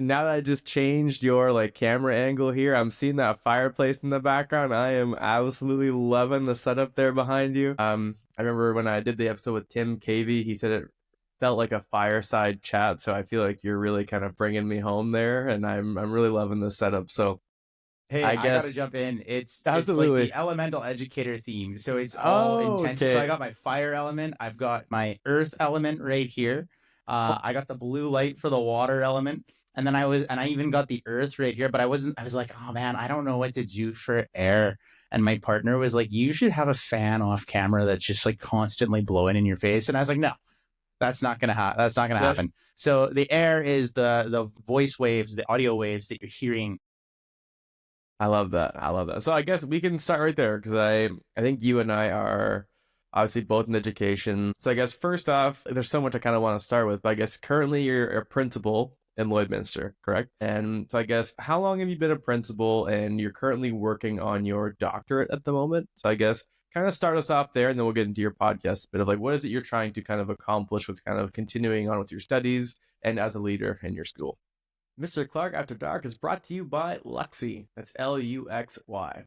Now that I just changed your like camera angle here, I'm seeing that fireplace in the background. I am absolutely loving the setup there behind you. I remember when I did the episode with Tim Cavey, he said it felt like a fireside chat. So I feel like you're really kind of bringing me home there, and I'm really loving the setup. So Hey, I I gotta guess jump in. It's like absolutely. the Elemental Educator theme. So it's all Oh, intention. So I okay. got my fire element, I've got my earth element right here. I got the blue light for the water element. And then I even got the earth right here, but I was like, oh man, I don't know what to do for air. And my partner was like, you should have a fan off camera that's just like constantly blowing in your face. And I was like, no, that's not gonna Yes, happen. So the air is the voice waves, the audio waves that you're hearing. I love that. I love that. So I guess we can start right there because I think you and I are obviously both in education. So I guess first off, there's so much I kind of want to start with, but I guess currently you're a principal in Lloydminster, correct? And so I guess how long have you been a principal and you're currently working on your doctorate at the moment? So I guess kind of start us off there and then we'll get into your podcast a bit of like what is it you're trying to kind of accomplish with kind of continuing on with your studies and as a leader in your school. Mr. Clark After Dark is brought to you by Luxy. That's Luxy.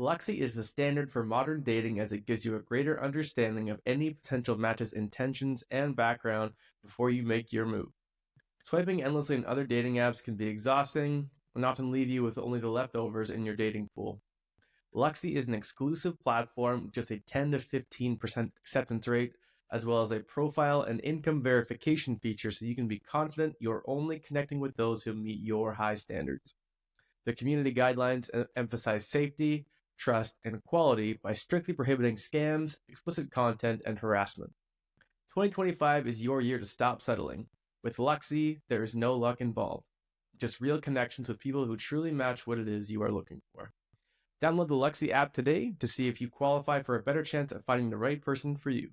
Luxy is the standard for modern dating as it gives you a greater understanding of any potential match's intentions and background before you make your move. Swiping endlessly in other dating apps can be exhausting and often leave you with only the leftovers in your dating pool. Luxy is an exclusive platform with just a 10 to 15% acceptance rate, as well as a profile and income verification feature so you can be confident you're only connecting with those who meet your high standards. The community guidelines emphasize safety, trust, and quality by strictly prohibiting scams, explicit content, and harassment. 2025 is your year to stop settling. With Luxy, there is no luck involved, just real connections with people who truly match what it is you are looking for. Download the Luxy app today to see if you qualify for a better chance at finding the right person for you.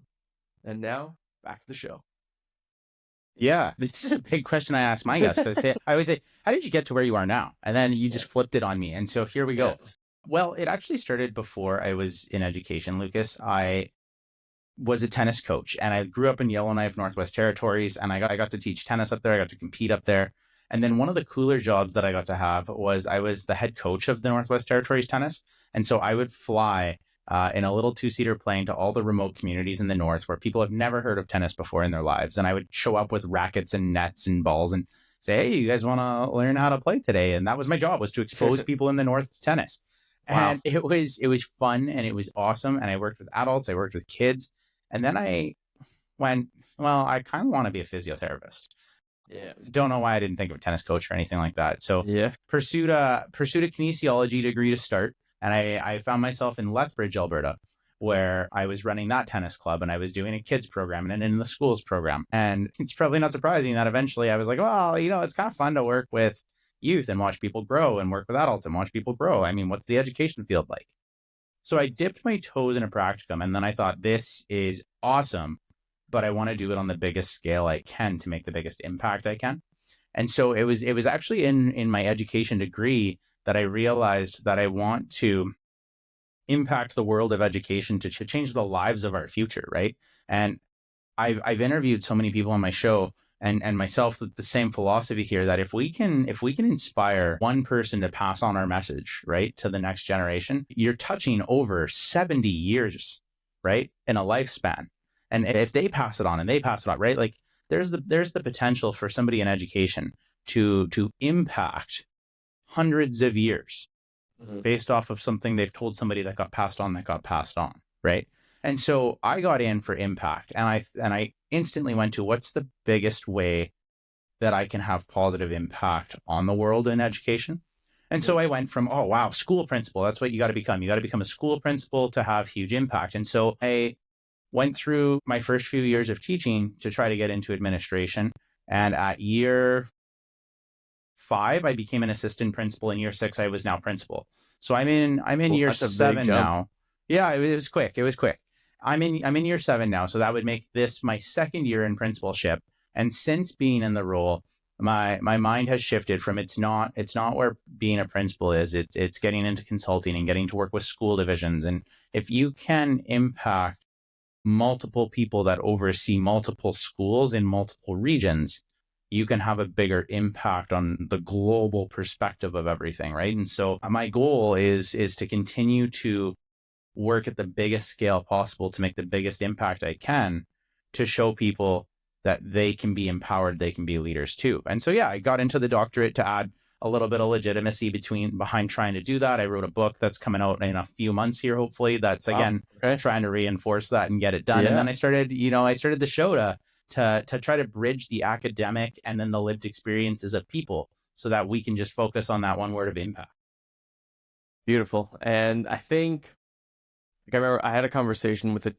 And now, back to the show. Yeah, this is a big question I ask my guests because I always say, how did you get to where you are now? And then you just flipped it on me. And so here we go. Yeah. Well, it actually started before I was in education, Lucas. I was a tennis coach and I grew up in Yellowknife, Northwest Territories, and I got to teach tennis up there. I got to compete up there. And then one of the cooler jobs that I got to have was I was the head coach of the Northwest Territories tennis. And so I would fly in a little two-seater plane to all the remote communities in the north where people have never heard of tennis before in their lives. And I would show up with rackets and nets and balls and say, hey, you guys want to learn how to play today? And that was my job, was to expose people in the north to tennis. Wow. And it was fun and it was awesome. And I worked with adults, I worked with kids. And then I went, well, I kind of want to be a physiotherapist. Yeah. Don't know why I didn't think of a tennis coach or anything like that. So Yeah. pursued a kinesiology degree to start. And I found myself in Lethbridge, Alberta, where I was running that tennis club and I was doing a kids program and in the schools program. And it's probably not surprising that eventually I was like, well, it's kind of fun to work with youth and watch people grow and work with adults and watch people grow. I mean, what's the education field like? So I dipped my toes in a practicum and then I thought, this is awesome, but I want to do it on the biggest scale I can to make the biggest impact I can. And so it was actually in my education degree that I realized that I want to impact the world of education to change the lives of our future, right? And I've interviewed so many people on my show and myself the same philosophy here, that if we can inspire one person to pass on our message, right, to the next generation, you're touching over 70 years, right, in a lifespan. And if they pass it on and they pass it on, right, like there's the potential for somebody in education to impact hundreds of years based off of something they've told somebody that got passed on, right? And so I got in for impact, and I instantly went to, what's the biggest way that I can have positive impact on the world in education? And so I went from, oh, wow, school principal, that's what you got to become. You got to become a school principal to have huge impact. And so I went through my first few years of teaching to try to get into administration. And at year 5, I became an assistant principal. In year 6, I was now principal. So I'm in Well, year that's a big 7 jump. now. Yeah, it was quick. I'm in year 7 now. So that would make this my second year in principalship. And since being in the role, my mind has shifted from, it's not where being a principal is. It's getting into consulting and getting to work with school divisions. And if you can impact multiple people that oversee multiple schools in multiple regions, you can have a bigger impact on the global perspective of everything, right? And so my goal is to continue to work at the biggest scale possible to make the biggest impact I can, to show people that they can be empowered, they can be leaders too. And so, yeah, I got into the doctorate to add a little bit of legitimacy behind trying to do that. I wrote a book that's coming out in a few months here, hopefully, that's Wow. again Okay. trying to reinforce that and get it done. And Yeah. then I started the show to try to bridge the academic and then the lived experiences of people so that we can just focus on that one word of impact. Beautiful. And I think, like, I remember I had a conversation with a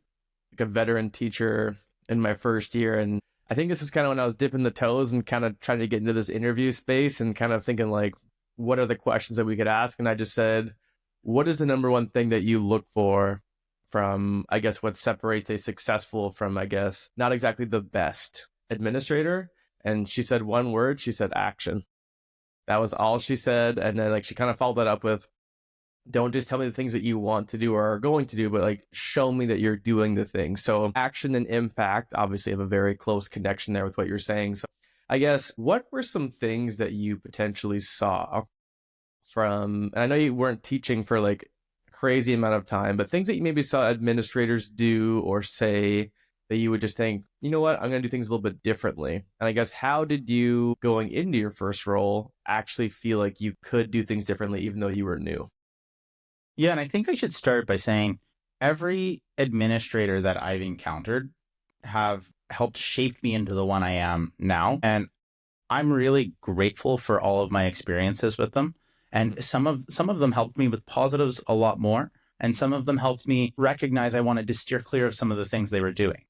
veteran teacher in my first year, and I think this is kind of when I was dipping the toes and kind of trying to get into this interview space and kind of thinking like, what are the questions that we could ask? And I just said, what is the number one thing that you look for from, I guess, what separates a successful from, I guess, not exactly the best administrator? And she said one word. She said action. That was all she said. And then like she kind of followed that up with, don't just tell me the things that you want to do or are going to do, but like show me that you're doing the things. So action and impact obviously have a very close connection there with what you're saying. So I guess, what were some things that you potentially saw from, and I know you weren't teaching for like a crazy amount of time, but things that you maybe saw administrators do or say that you would just think, you know what, I'm going to do things a little bit differently. And I guess, how did you, going into your first role, actually feel like you could do things differently even though you were new? Yeah, and I think I should start by saying every administrator that I've encountered have helped shape me into the one I am now. And I'm really grateful for all of my experiences with them. And some of them helped me with positives a lot more. And some of them helped me recognize I wanted to steer clear of some of the things they were doing.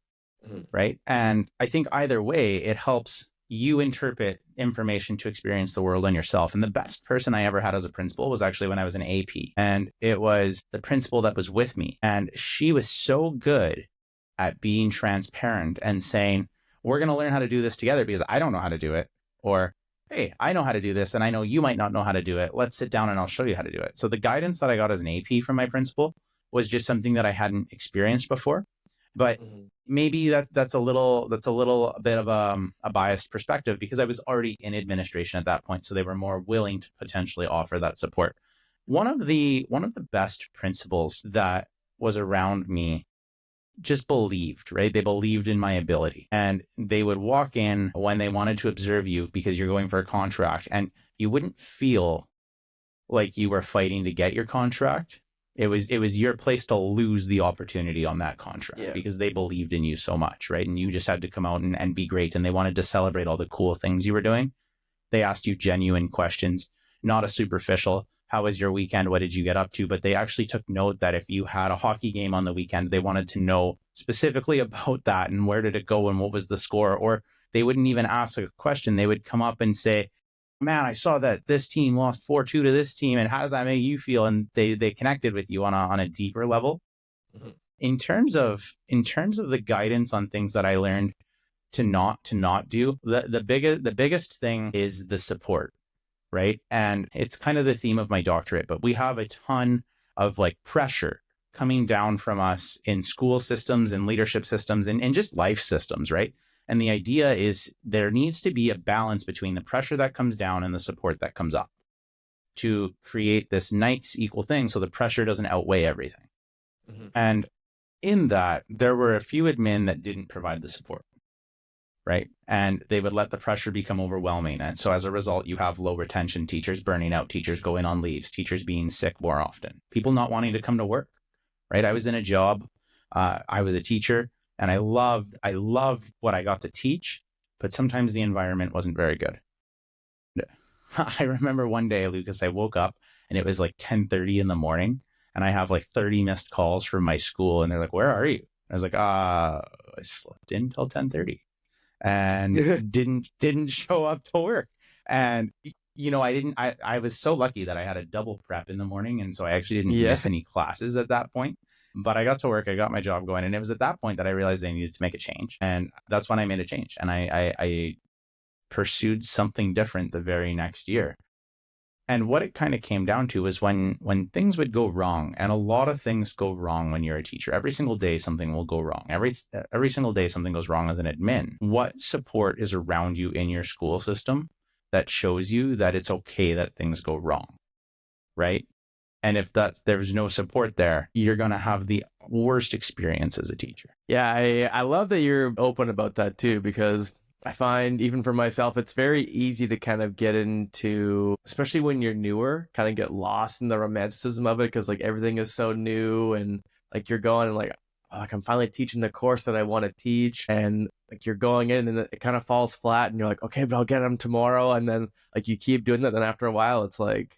Mhm. Right. And I think either way, it helps you interpret information to experience the world and yourself. And the best person I ever had as a principal was actually when I was an AP. And it was the principal that was with me. And she was so good at being transparent and saying, we're going to learn how to do this together because I don't know how to do it. Or, hey, I know how to do this and I know you might not know how to do it. Let's sit down and I'll show you how to do it. So the guidance that I got as an AP from my principal was just something that I hadn't experienced before. But maybe that's a little bit of a biased perspective because I was already in administration at that point. So they were more willing to potentially offer that support. One of the best principals that was around me just believed, right? They believed in my ability, and they would walk in when they wanted to observe you because you're going for a contract, and you wouldn't feel like you were fighting to get your contract. It was your place to lose the opportunity on that contract because they believed in you so much, right? And you just had to come out and be great. And they wanted to celebrate all the cool things you were doing. They asked you genuine questions, not a superficial, how was your weekend? What did you get up to? But they actually took note that if you had a hockey game on the weekend, they wanted to know specifically about that and where did it go and what was the score? Or they wouldn't even ask a question. They would come up and say, man, I saw that this team lost 4-2 to this team. And how does that make you feel? And they connected with you on a deeper level. Mhm. In terms of the guidance on things that I learned to not do, the biggest thing is the support, right? And it's kind of the theme of my doctorate, but we have a ton of like pressure coming down from us in school systems and leadership systems and just life systems, right? And the idea is there needs to be a balance between the pressure that comes down and the support that comes up to create this nice equal thing so the pressure doesn't outweigh everything. Mhm. And in that, there were a few admin that didn't provide the support, right? And they would let the pressure become overwhelming. And so as a result, you have low retention, teachers burning out, teachers going on leaves, teachers being sick more often, people not wanting to come to work, right? I was in a job, I was a teacher, and I loved what I got to teach, but sometimes the environment wasn't very good. I remember one day, Lucas, I woke up and it was like 10:30 in the morning and I have like 30 missed calls from my school and they're like, where are you? I was like, I slept in till 10:30 and didn't show up to work. And I was so lucky that I had a double prep in the morning. And so I actually didn't Yeah. miss any classes at that point. But I got to work, I got my job going. And it was at that point that I realized I needed to make a change. And that's when I made a change. And I pursued something different the very next year. And what it kind of came down to was when things would go wrong, and a lot of things go wrong when you're a teacher. Every single day something will go wrong. Every single day something goes wrong as an admin. What support is around you in your school system that shows you that it's okay that things go wrong, right? And if there's no support there, you're going to have the worst experience as a teacher. Yeah, I love that you're open about that too, because I find even for myself, it's very easy to kind of get into, especially when you're newer, kind of get lost in the romanticism of it because like everything is so new and like you're going and like, oh, like I'm finally teaching the course that I want to teach, and like you're going in and it kind of falls flat and you're like, okay, but I'll get them tomorrow, and then like you keep doing that, then after a while it's like,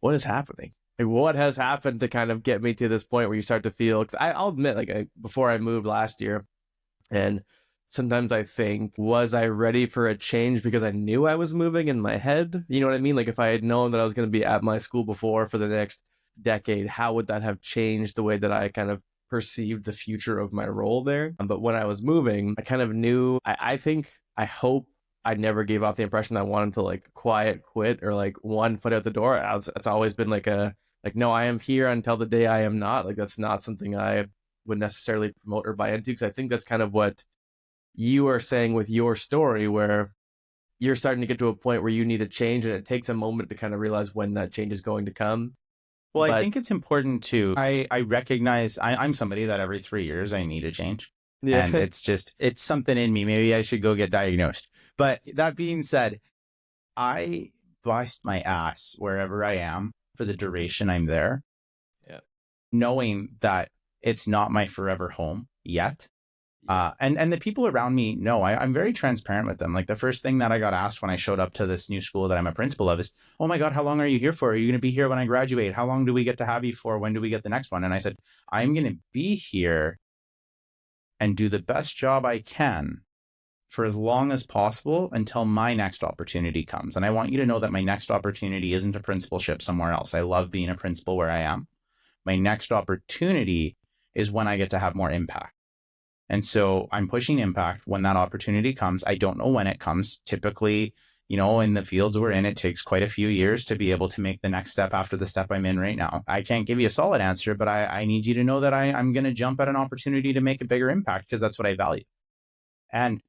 what is happening? Like, what has happened to kind of get me to this point where you start to feel? Because I'll admit, like before I moved last year, and sometimes I think, was I ready for a change because I knew I was moving in my head? You know what I mean? Like if I had known that I was going to be at my school before for the next decade, how would that have changed the way that I kind of perceived the future of my role there? But when I was moving, I kind of knew, I think, I hope I never gave off the impression that I wanted to like quiet quit or like one foot out the door. It's always been like no, I am here until the day I am not. Like that's not something I would necessarily promote or buy into, because I think that's kind of what you are saying with your story, where you're starting to get to a point where you need a change and it takes a moment to kind of realize when that change is going to come. Well, I But think it's important to, I recognize I'm somebody that every 3 years I need a change. And yeah, it's something in me. Maybe I should go get diagnosed. But that being said, I bust my ass wherever I am for the duration I'm there, yeah, knowing that it's not my forever home yet. yeah, And the people around me know I'm very transparent with them. Like the first thing that I got asked when I showed up to this new school that I'm a principal of is, oh my God, how long are you here for? Are you going to be here when I graduate? How long do we get to have you for? When do we get the next one? And I said, I'm going to be here and do the best job I can for as long as possible until my next opportunity comes. And I want you to know that my next opportunity isn't a principalship somewhere else. I love being a principal where I am. My next opportunity is when I get to have more impact. And so I'm pushing impact when that opportunity comes. I don't know when it comes. Typically, in the fields we're in, it takes quite a few years to be able to make the next step after the step I'm in right now. I can't give you a solid answer, but I need you to know that I'm going to jump at an opportunity to make a bigger impact because that's what I value. And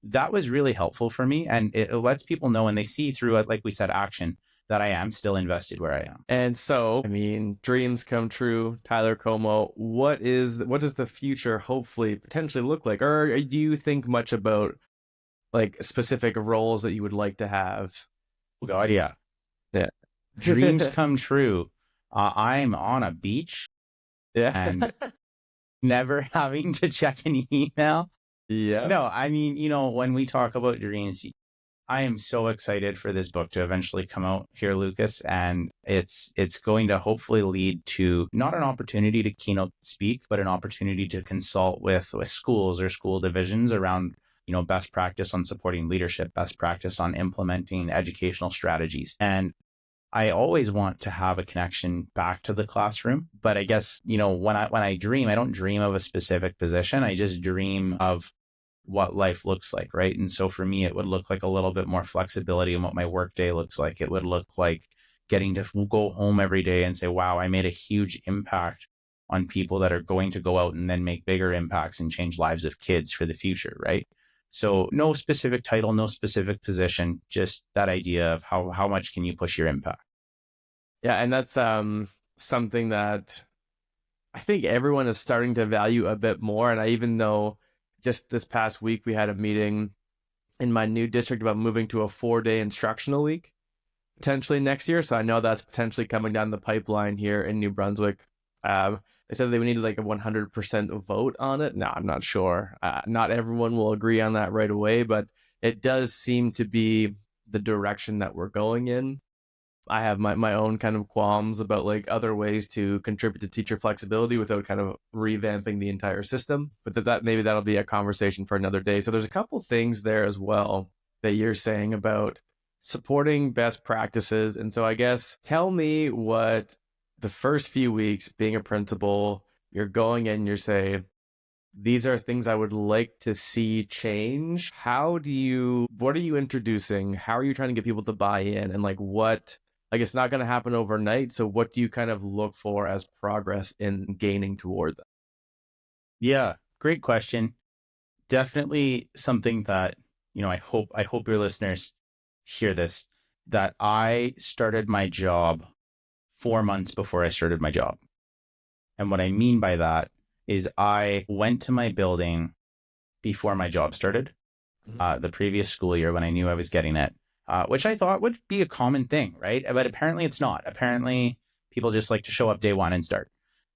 that was really helpful for me. And it lets people know, and they see through it, like we said, action, that I am still invested where I am. And so, I mean, dreams come true. Tyler Comeau, what does the future hopefully potentially look like? Or do you think much about like specific roles that you would like to have? Oh God, yeah. Yeah. Dreams come true. I'm on a beach Yeah. and never having to check an email. Yeah. No, I mean, when we talk about dreams, I am so excited for this book to eventually come out here, Lucas, and it's going to hopefully lead to not an opportunity to keynote speak, but an opportunity to consult with schools or school divisions around, best practice on supporting leadership, best practice on implementing educational strategies. And I always want to have a connection back to the classroom, but I guess, when I dream, I don't dream of a specific position. I just dream of what life looks like, right? And so for me, it would look like a little bit more flexibility in what my workday looks like. It would look like getting to go home every day and say, wow, I made a huge impact on people that are going to go out and then make bigger impacts and change lives of kids for the future, right? So no specific title, no specific position, just that idea of how much can you push your impact. Yeah, and that's something that I think everyone is starting to value a bit more. And I even know just this past week we had a meeting in my new district about moving to a 4-day instructional week potentially next year. So I know that's potentially coming down the pipeline here in New Brunswick. They said they would need like a 100% vote on it. No, I'm not sure. Not everyone will agree on that right away, but it does seem to be the direction that we're going in. I have my own kind of qualms about like other ways to contribute to teacher flexibility without kind of revamping the entire system. But that maybe that'll be a conversation for another day. So there's a couple things there as well that you're saying about supporting best practices. And so I guess tell me what the first few weeks being a principal, you're going in, you're saying, these are things I would like to see change. What are you introducing? How are you trying to get people to buy in? And like, what like it's not going to happen overnight. So what do you kind of look for as progress in gaining toward that? Yeah, great question. Definitely something that, I hope your listeners hear this, that I started my job 4 months before I started my job. And what I mean by that is I went to my building before my job started, the previous school year when I knew I was getting it, which I thought would be a common thing, right? But apparently it's not. Apparently people just like to show up day one and start.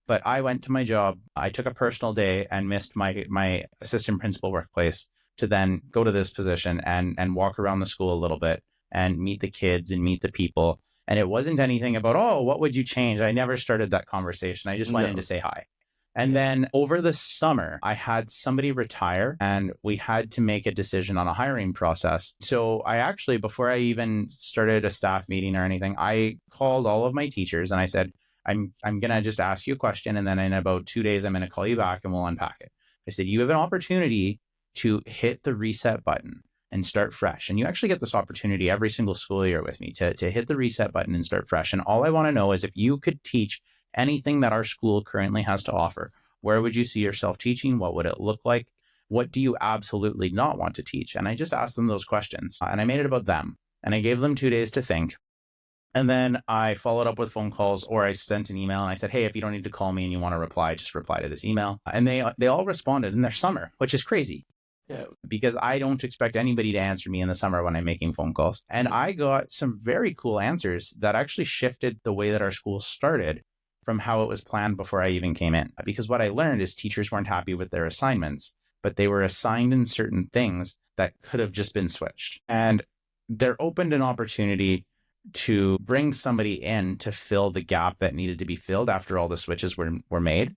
But I went to my job. I took a personal day and missed my assistant principal workplace to then go to this position and walk around the school a little bit and meet the kids and meet the people. And it wasn't anything about, oh, what would you change? I never started that conversation. I just went in to No. say hi. And then over the summer, I had somebody retire and we had to make a decision on a hiring process. So I actually, before I even started a staff meeting or anything, I called all of my teachers and I said, I'm going to just ask you a question. And then in about 2 days, I'm going to call you back and we'll unpack it. I said, you have an opportunity to hit the reset button and start fresh. And you actually get this opportunity every single school year with me to hit the reset button and start fresh. And all I want to know is if you could teach anything that our school currently has to offer, where would you see yourself teaching? What would it look like? What do you absolutely not want to teach? And I just asked them those questions and I made it about them. And I gave them 2 days to think. And then I followed up with phone calls or I sent an email and I said, hey, if you don't need to call me and you want to reply, just reply to this email. And they all responded in their summer, which is crazy. Yeah. Because I don't expect anybody to answer me in the summer when I'm making phone calls. And I got some very cool answers that actually shifted the way that our school started from how it was planned before I even came in. Because what I learned is teachers weren't happy with their assignments, but they were assigned in certain things that could have just been switched. And there opened an opportunity to bring somebody in to fill the gap that needed to be filled after all the switches were made.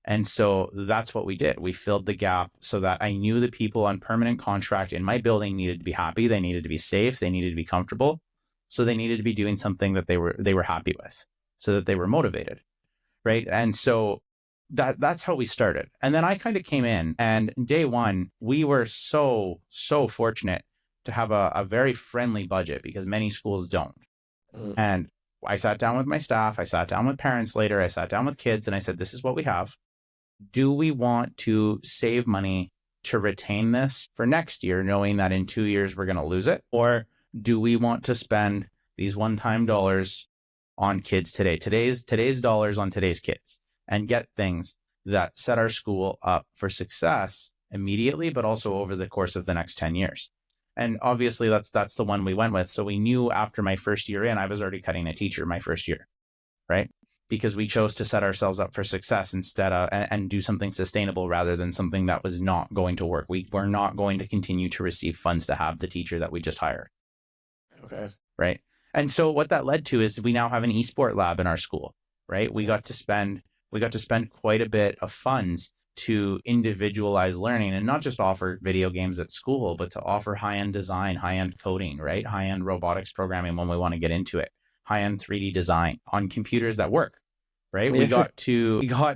And so that's what we did. We filled the gap so that I knew the people on permanent contract in my building needed to be happy. They needed to be safe. They needed to be comfortable. So they needed to be doing something that they were happy with so that they were motivated. Right. And so that's how we started. And then I kind of came in and day one, we were so fortunate to have a very friendly budget because many schools don't. And I sat down with my staff. I sat down with parents later. I sat down with kids and I said, this is what we have. Do we want to save money to retain this for next year, knowing that in 2 years we're going to lose it? Or do we want to spend these one-time dollars on kids today, today's dollars on today's kids, and get things that set our school up for success immediately, but also over the course of the next 10 years? And obviously that's the one we went with. So we knew after my first year in, I was already cutting a teacher my first year, right? Because we chose to set ourselves up for success instead of and do something sustainable rather than something that was not going to work. We were not going to continue to receive funds to have the teacher that we just hired. Okay. Right. And so what that led to is we now have an esport lab in our school, right? We got to spend quite a bit of funds to individualize learning and not just offer video games at school, but to offer high-end design, high-end coding, right? High-end robotics programming when we want to get into it, high-end 3D design on computers that work, right? Yeah. We got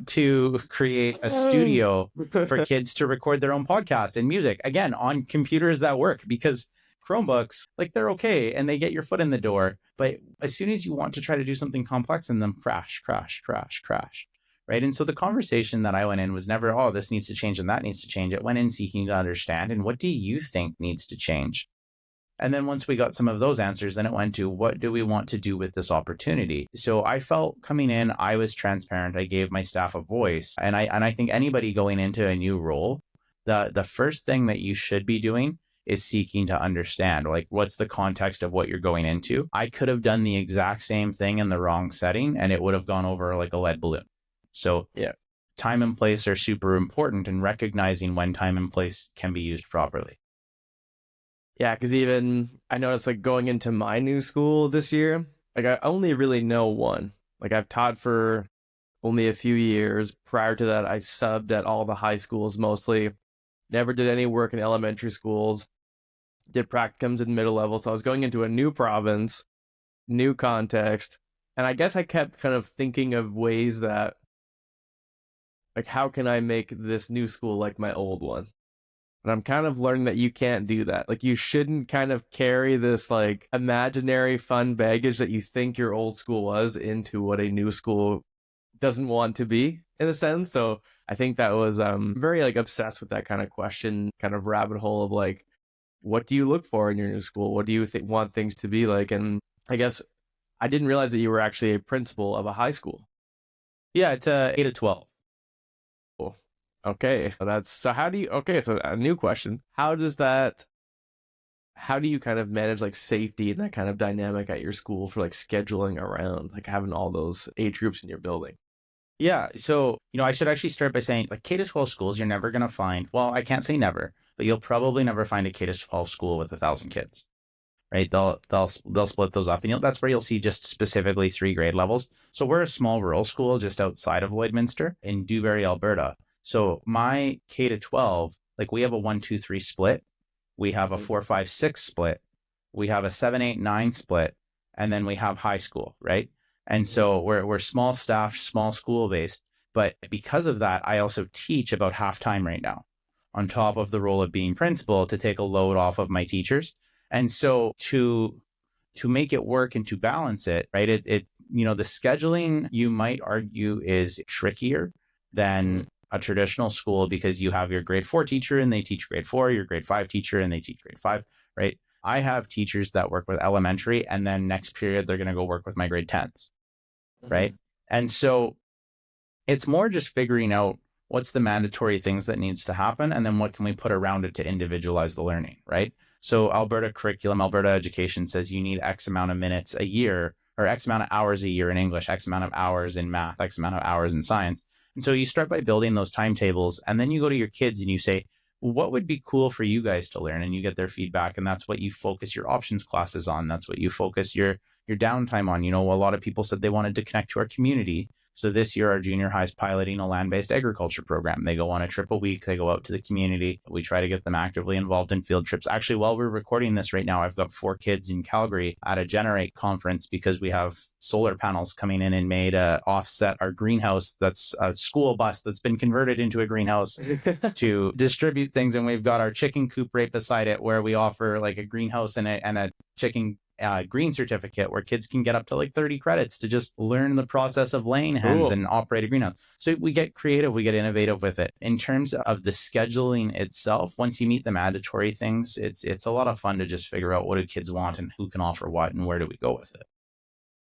to create a studio for kids to record their own podcast and music, again, on computers that work, because Chromebooks, like, they're okay and they get your foot in the door. But as soon as you want to try to do something complex in them, crash. Right. And so the conversation that I went in was never, oh, this needs to change and that needs to change. It went in seeking to understand. And what do you think needs to change? And then once we got some of those answers, then it went to what do we want to do with this opportunity? So I felt coming in, I was transparent. I gave my staff a voice. And I think anybody going into a new role, the first thing that you should be doing is seeking to understand, like, what's the context of what you're going into. I could have done the exact same thing in the wrong setting and it would have gone over like a lead balloon. So Yeah. time and place are super important, and recognizing when time and place can be used properly. Yeah, because even I noticed, like, going into my new school this year, like, I only really know one. Like, I've taught for only a few years. Prior to that, I subbed at all the high schools mostly. Never did any work in elementary schools. Did practicums in middle level. So I was going into a new province, new context. And I guess I kept kind of thinking of ways that, like, how can I make this new school like my old one? And I'm kind of learning that you can't do that. Like, you shouldn't kind of carry this like imaginary fun baggage that you think your old school was into what a new school doesn't want to be, in a sense. So I think that was very like obsessed with that kind of question, kind of rabbit hole of like, what do you look for in your new school? What do you want things to be like? And I guess I didn't realize that you were actually a principal of a high school. Yeah, it's a 8 to 12. Cool. Okay, so how do you? Okay, so a new question: How does that? How do you kind of manage like safety and that kind of dynamic at your school for like scheduling around like having all those age groups in your building? Yeah. So, I should actually start by saying like K to 12 schools, you're never going to find, well, I can't say never, but you'll probably never find a K to 12 school with 1,000 kids, right? They'll split those up, and that's where you'll see just specifically 3 grade levels. So we're a small rural school just outside of Lloydminster in Dewberry, Alberta. So my K to 12, like we have a 1-2-3 split. We have a 4-5-6 split. We have a 7-8-9 split, and then we have high school, right? And so we're small staff, small school based. But because of that, I also teach about half time right now, on top of the role of being principal, to take a load off of my teachers. And so to make it work and to balance it, right? The scheduling, you might argue, is trickier than a traditional school, because you have your grade 4 teacher and they teach grade 4, your grade 5 teacher and they teach grade 5, right? I have teachers that work with elementary, and then next period they're going to go work with my grade 10s, right? And so it's more just figuring out what's the mandatory things that needs to happen, and then what can we put around it to individualize the learning, right? So Alberta curriculum, Alberta education says you need X amount of minutes a year, or X amount of hours a year in English, X amount of hours in math, X amount of hours in science. And so you start by building those timetables, and then you go to your kids and you say, what would be cool for you guys to learn? And you get their feedback, and that's what you focus your options classes on. That's what you focus your downtime on. A lot of people said they wanted to connect to our community. So this year, our junior high is piloting a land-based agriculture program. They go on a trip a week. They go out to the community. We try to get them actively involved in field trips. Actually, while we're recording this right now, I've got 4 kids in Calgary at a Generate conference, because we have solar panels coming in May to offset our greenhouse. That's a school bus that's been converted into a greenhouse to distribute things. And we've got our chicken coop right beside it, where we offer like a greenhouse and a chicken green certificate, where kids can get up to like 30 credits to just learn the process of laying hens and operate a greenhouse. So we get creative, we get innovative with it. In terms of the scheduling itself, once you meet the mandatory things, it's a lot of fun to just figure out what do kids want and who can offer what and where do we go with it.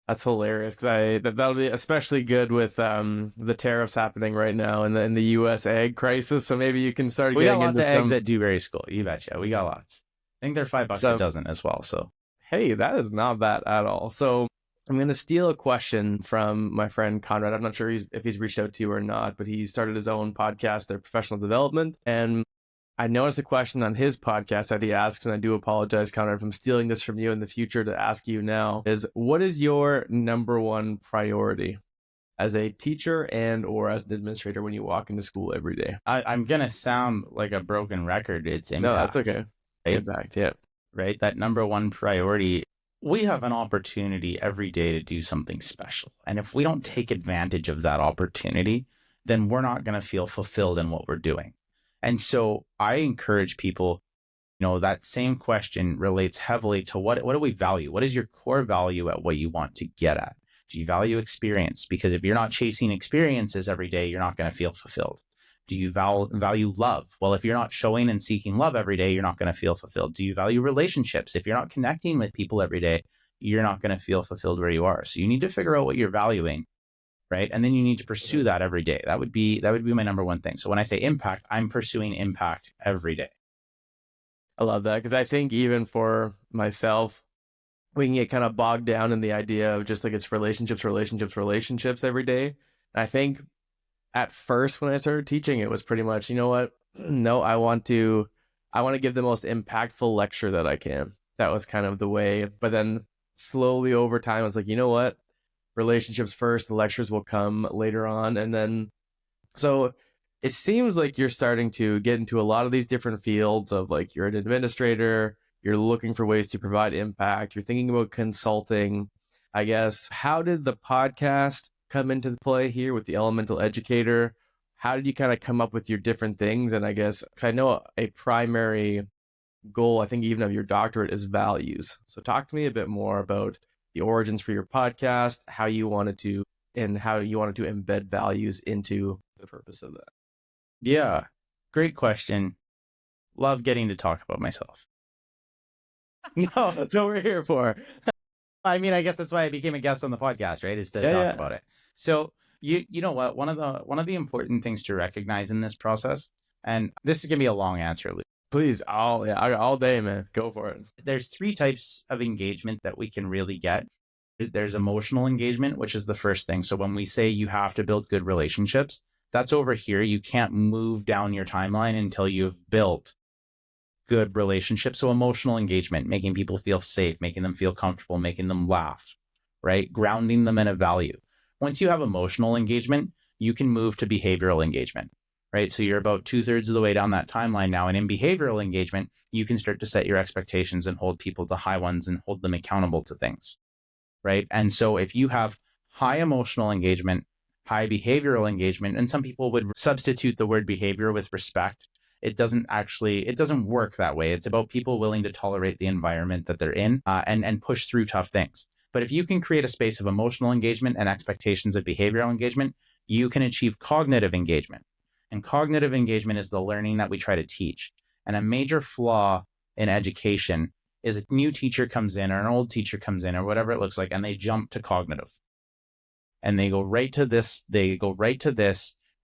That's hilarious, because that'll be especially good with the tariffs happening right now in the U.S. egg crisis. So maybe you can start. We getting got lots into of eggs at Dewberry School. You betcha. We got lots. I think they're $5 a dozen as well. So hey, that is not bad at all. So I'm going to steal a question from my friend Conrad. I'm not sure if he's reached out to you or not, but he started his own podcast, their professional development. And I noticed a question on his podcast that he asks, and I do apologize, Conrad, if I'm stealing this from you in the future to ask you now, is what is your number one priority as a teacher and or as an administrator when you walk into school every day? I'm going to sound like a broken record. It's impact. No, that's okay. Right? Impact, yeah. Right? That number one priority. We have an opportunity every day to do something special. And if we don't take advantage of that opportunity, then we're not going to feel fulfilled in what we're doing. And so I encourage people, that same question relates heavily to what do we value? What is your core value at what you want to get at? Do you value experience? Because if you're not chasing experiences every day, you're not going to feel fulfilled. Do you value love? Well, if you're not showing and seeking love every day, you're not going to feel fulfilled. Do you value relationships? If you're not connecting with people every day, you're not going to feel fulfilled where you are. So you need to figure out what you're valuing, right? And then you need to pursue that every day. That would be my number one thing. So when I say impact, I'm pursuing impact every day. I love that, because I think even for myself, we can get kind of bogged down in the idea of just like it's relationships every day. And I think at first when I started teaching, it was pretty much, no, I want to give the most impactful lecture that I can. That was kind of the way. But then slowly over time, I was like, you know what? Relationships first, the lectures will come later on. And then, so it seems like you're starting to get into a lot of these different fields of like, you're an administrator, you're looking for ways to provide impact, you're thinking about consulting. I guess, how did the podcast come into play here with the Elemental Educator? how did you kind of come up with your different things? And I guess, because I know a primary goal, I think even of your doctorate, is values. So talk to me a bit more about the origins for your podcast, how you wanted to, and how you wanted to embed values into the purpose of that. Yeah, great question. Love getting to talk about myself. No, that's what we're here for. I mean, I guess that's why I became a guest on the podcast, right? Is to talk about it. So you know what? One of the important things to recognize in this process, and this is gonna be a long answer, Luke. Please, all day, man. Go for it. There's three types of engagement that we can really get. There's emotional engagement, which is the first thing. So when we say you have to build good relationships, that's over here. You can't move down your timeline until you've built good relationships. So emotional engagement, making people feel safe, making them feel comfortable, making them laugh, right? Grounding them in a value. Once you have emotional engagement, you can move to behavioral engagement, right? So you're about 2/3 of the way down that timeline now. And in behavioral engagement, you can start to set your expectations and hold people to high ones and hold them accountable to things, right? And so if you have high emotional engagement, high behavioral engagement, and some people would substitute the word behavior with respect. It doesn't work that way. It's about people willing to tolerate the environment that they're in and push through tough things. But if you can create a space of emotional engagement and expectations of behavioral engagement, you can achieve cognitive engagement. And cognitive engagement is the learning that we try to teach. And a major flaw in education is a new teacher comes in or an old teacher comes in or whatever it looks like, and they jump to cognitive. And they go right to this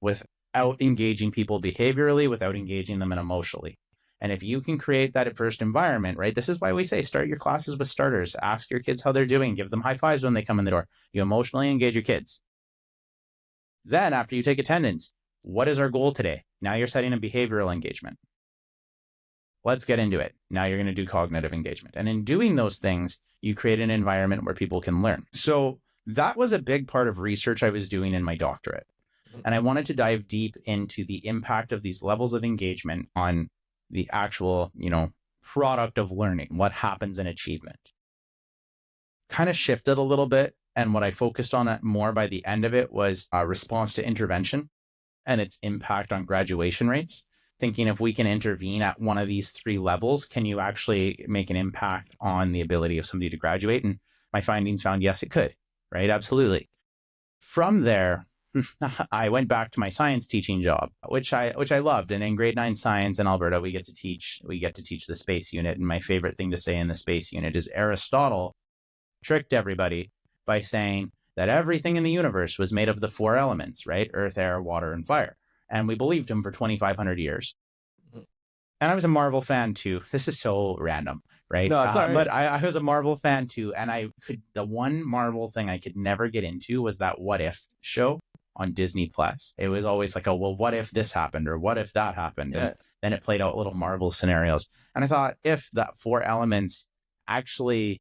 without engaging people behaviorally, without engaging them emotionally. And if you can create that first environment, right? This is why we say start your classes with starters. Ask your kids how they're doing. Give them high fives when they come in the door. You emotionally engage your kids. Then after you take attendance, what is our goal today? Now you're setting a behavioral engagement. Let's get into it. Now you're going to do cognitive engagement. And in doing those things, you create an environment where people can learn. So that was a big part of research I was doing in my doctorate. And I wanted to dive deep into the impact of these levels of engagement on the actual, product of learning, what happens in achievement. Kind of shifted a little bit. And what I focused on more by the end of it was response to intervention and its impact on graduation rates. Thinking if we can intervene at one of these three levels, can you actually make an impact on the ability of somebody to graduate? And my findings found, yes, it could, right? Absolutely. From there, I went back to my science teaching job, which I loved. And in grade 9 science in Alberta, we get to teach the space unit. And my favorite thing to say in the space unit is Aristotle tricked everybody by saying that everything in the universe was made of the 4 elements, right? Earth, air, water, and fire. And we believed him for 2,500 years. And I was a Marvel fan too. This is so random, right? No, it's all right. But I was a Marvel fan too. And the one Marvel thing I could never get into was that What If show on Disney Plus. It was always like, what if this happened? Or what if that happened? Yeah. And then it played out little Marvel scenarios. And I thought, if that 4 elements actually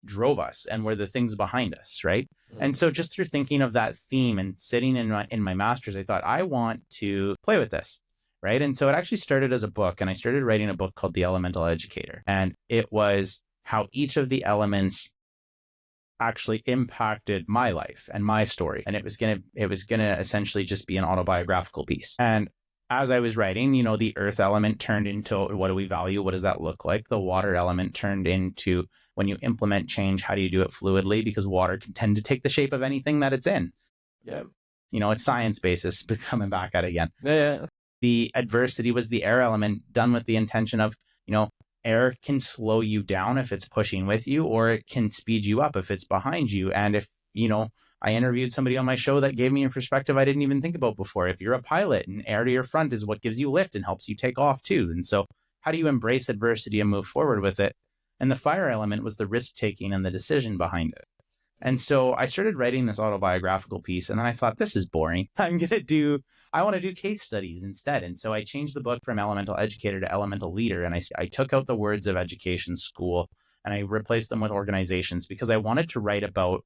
drove us and were the things behind us, right? And so just through thinking of that theme and sitting in my master's, I thought, I want to play with this, right? And so it actually started as a book, and I started writing a book called The Elemental Educator. And it was how each of the elements actually impacted my life and my story. And it was gonna essentially just be an autobiographical piece. And as I was writing, the earth element turned into, what do we value? What does that look like? The water element turned into, when you implement change, how do you do it fluidly? Because water can tend to take the shape of anything that it's in. Yeah. It's science basis, but coming back at it again. Yeah. The adversity was the air element, done with the intention of, air can slow you down if it's pushing with you, or it can speed you up if it's behind you. And if, I interviewed somebody on my show that gave me a perspective I didn't even think about before. If you're a pilot, and air to your front is what gives you lift and helps you take off too. And so how do you embrace adversity and move forward with it? And the fire element was the risk taking and the decision behind it. And so I started writing this autobiographical piece, and then I thought, this is boring. I want to do case studies instead. And so I changed the book from Elemental Educator to Elemental Leader. And I took out the words of education, school, and I replaced them with organizations, because I wanted to write about,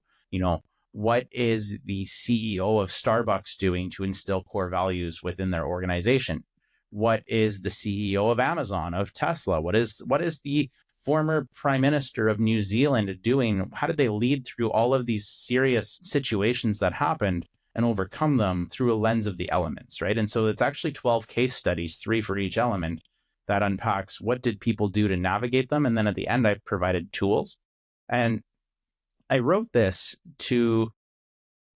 what is the CEO of Starbucks doing to instill core values within their organization? What is the CEO of Amazon, of Tesla? What is the former prime minister of New Zealand doing? How did they lead through all of these serious situations that happened? and overcome them through a lens of the elements, right? And so it's actually 12 case studies, 3 for each element, that unpacks what did people do to navigate them. And then at the end, I've provided tools. And I wrote this to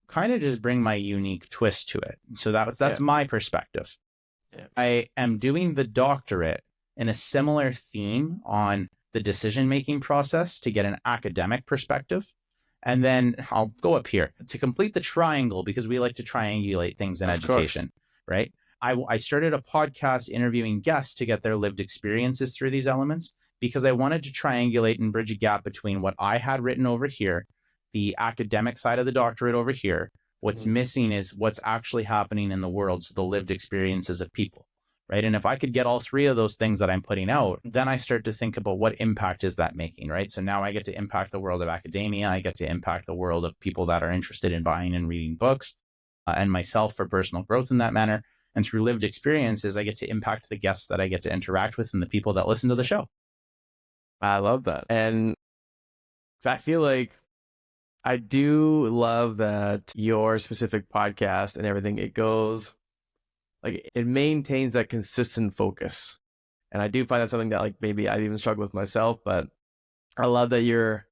kind of just bring my unique twist to it. So that's my perspective. Yeah. I am doing the doctorate in a similar theme on the decision-making process to get an academic perspective. And then I'll go up here to complete the triangle, because we like to triangulate things in education, right? I started a podcast interviewing guests to get their lived experiences through these elements, because I wanted to triangulate and bridge a gap between what I had written over here, the academic side of the doctorate over here. What's missing is what's actually happening in the world, so the lived experiences of people, right? And if I could get all 3 of those things that I'm putting out, then I start to think about what impact is that making, right? So now I get to impact the world of academia. I get to impact the world of people that are interested in buying and reading books, and myself for personal growth in that manner. And through lived experiences, I get to impact the guests that I get to interact with and the people that listen to the show. I love that. And I feel like I do love that your specific podcast and everything, it goes, like, it maintains that consistent focus. And I do find that something that, like, maybe I've even struggled with myself, but I love that you're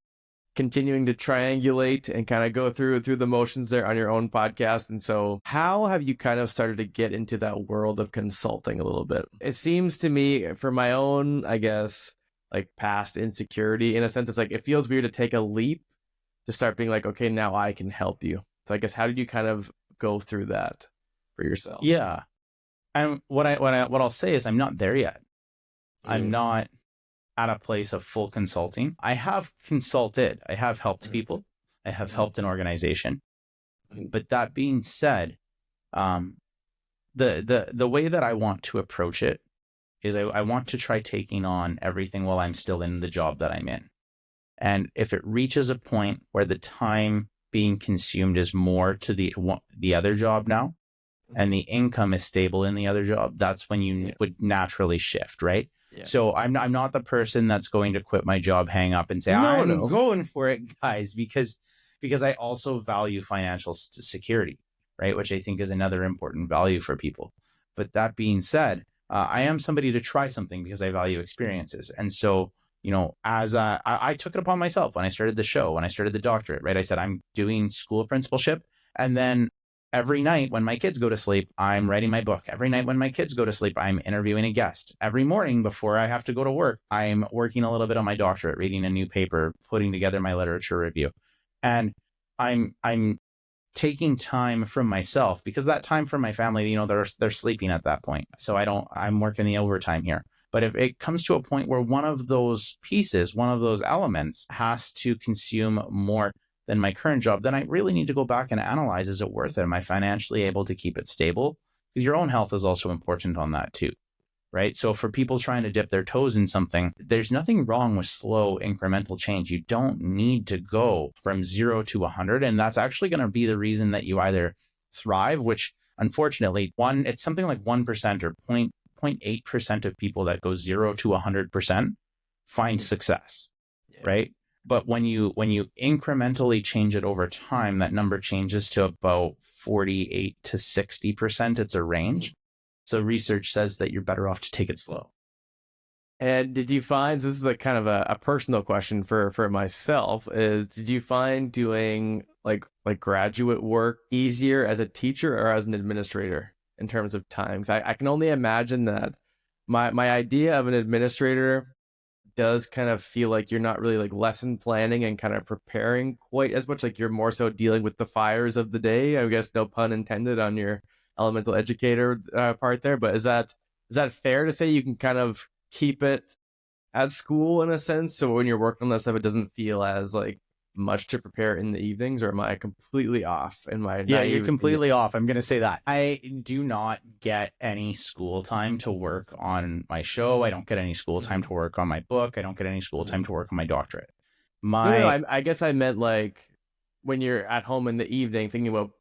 continuing to triangulate and kind of go through the motions there on your own podcast. And so how have you kind of started to get into that world of consulting a little bit? It seems to me, for my own, I guess, like, past insecurity, in a sense, it's like, it feels weird to take a leap to start being like, okay, now I can help you. So I guess, how did you kind of go through that for yourself? Yeah. And what I'll say is I'm not there yet. I'm not at a place of full consulting. I have consulted. I have helped people. I have helped an organization. But that being said, the way that I want to approach it is I want to try taking on everything while I'm still in the job that I'm in. And if it reaches a point where the time being consumed is more to the other job now, and the income is stable in the other job, that's when you would naturally shift, right? Yeah. So I'm not the person that's going to quit my job, hang up, and say, I'm going for it, guys, because I also value financial security, right? Which I think is another important value for people. But that being said, I am somebody to try something because I value experiences. And so, as I took it upon myself when I started the show, when I started the doctorate, right? I said, I'm doing school principalship. And then every night when my kids go to sleep, I'm writing my book. Every night when my kids go to sleep, I'm interviewing a guest. Every morning before I have to go to work, I'm working a little bit on my doctorate, reading a new paper, putting together my literature review. And I'm taking time from myself, because that time from my family, they're sleeping at that point. So I'm working the overtime here. But if it comes to a point where one of those pieces, one of those elements has to consume more than my current job, then I really need to go back and analyze, is it worth it? Am I financially able to keep it stable? Because your own health is also important on that too, right? So for people trying to dip their toes in something, there's nothing wrong with slow incremental change. You don't need to go from 0 to 100. And that's actually going to be the reason that you either thrive, which unfortunately, it's something like 1% or 0.8% of people that go 0 to 100% find success, right? But when you incrementally change it over time, that number changes to about 48 to 60%. It's a range. So research says that you're better off to take it slow. And did you find, this is like kind of a personal question for myself, is did you find doing like graduate work easier as a teacher or as an administrator in terms of times? I can only imagine that my idea of an administrator does kind of feel like you're not really like lesson planning and kind of preparing quite as much. Like, you're more so dealing with the fires of the day. I guess no pun intended on your elemental educator part there. But is that fair to say you can kind of keep it at school in a sense? So when you're working on that stuff, it doesn't feel as like much to prepare in the evenings, or am I completely off in my Yeah, you're completely off. I'm going to say that. I do not get any school time to work on my show. I don't get any school time to work on my book. I don't get any school time to work on my doctorate. No, I guess I meant like when you're at home in the evening thinking about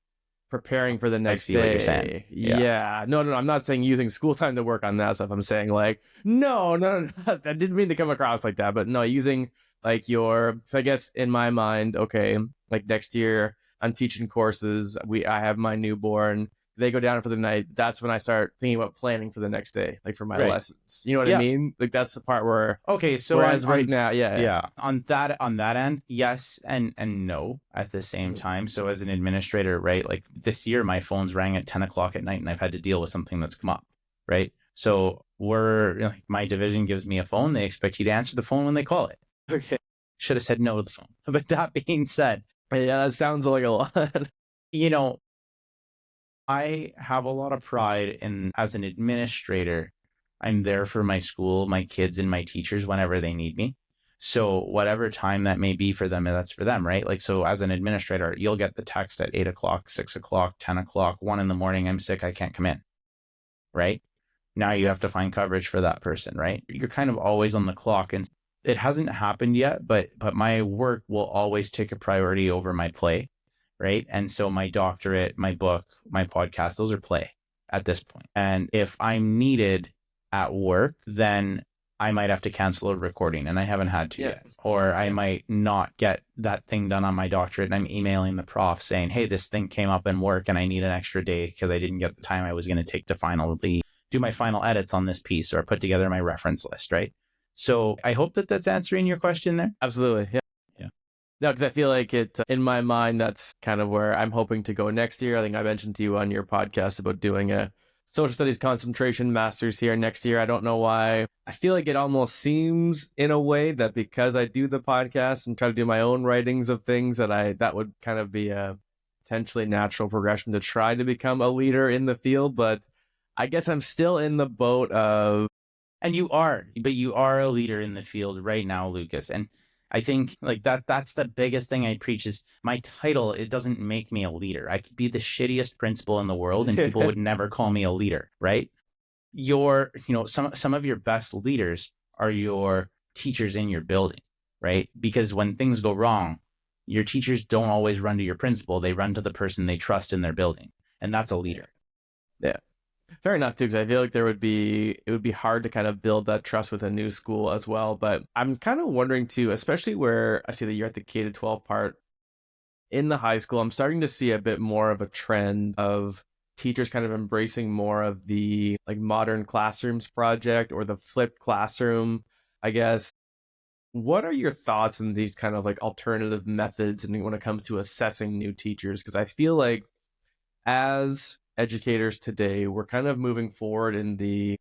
preparing for the next day. What you're saying. Yeah. No, I'm not saying using school time to work on that stuff. I'm saying like, no, I didn't mean to come across like that, but no, using like so I guess in my mind, okay, like next year I'm teaching courses. I have my newborn. They go down for the night. That's when I start thinking about planning for the next day, like for my Right. lessons. You know what I Yeah. mean? Like that's the part where, Okay, so whereas right now, yeah. yeah, on that end, yes and no at the same time. So as an administrator, right, like this year my phone's rang at 10 o'clock at night and I've had to deal with something that's come up, right? So like, my division gives me a phone. They expect you to answer the phone when they call it. Okay. Should have said no to the phone. But that being said, Yeah, that sounds like a lot. you know, I have a lot of pride in, as an administrator, I'm there for my school, my kids, and my teachers whenever they need me. So whatever time that may be for them, that's for them, right? Like, so as an administrator, you'll get the text at 8 o'clock, 6 o'clock, 10 o'clock, 1 in the morning, I'm sick, I can't come in, right? Now you have to find coverage for that person, right? You're kind of always on the clock, and it hasn't happened yet, but my work will always take a priority over my play, right? And so my doctorate, my book, my podcast, those are play at this point. And if I'm needed at work, then I might have to cancel a recording, and I haven't had to yet. Or I might not get that thing done on my doctorate, and I'm emailing the prof saying, hey, this thing came up in work and I need an extra day because I didn't get the time I was going to take to finally do my final edits on this piece or put together my reference list, right? So I hope that that's answering your question there. Absolutely. Yeah. Yeah. No, because I feel like it, in my mind, that's kind of where I'm hoping to go next year. I think I mentioned to you on your podcast about doing a social studies concentration master's here next year. I don't know why. I feel like it almost seems in a way that because I do the podcast and try to do my own writings of things that would kind of be a potentially natural progression to try to become a leader in the field. But I guess I'm still in the boat of, and you are a leader in the field right now, Lucas. And I think like that's the biggest thing I preach is my title. It doesn't make me a leader. I could be the shittiest principal in the world and people would never call me a leader, right? Some of your best leaders are your teachers in your building, right? Because when things go wrong, your teachers don't always run to your principal. They run to the person they trust in their building. And that's a leader. Yeah. Fair enough too, because I feel like it would be hard to kind of build that trust with a new school as well. But I'm kind of wondering too, especially where I see that you're at the K-12 part in the high school, I'm starting to see a bit more of a trend of teachers kind of embracing more of the like modern classrooms project or the flipped classroom, I guess. What are your thoughts on these kind of like alternative methods and when it comes to assessing new teachers? Because I feel like as educators today, we're kind of moving forward in the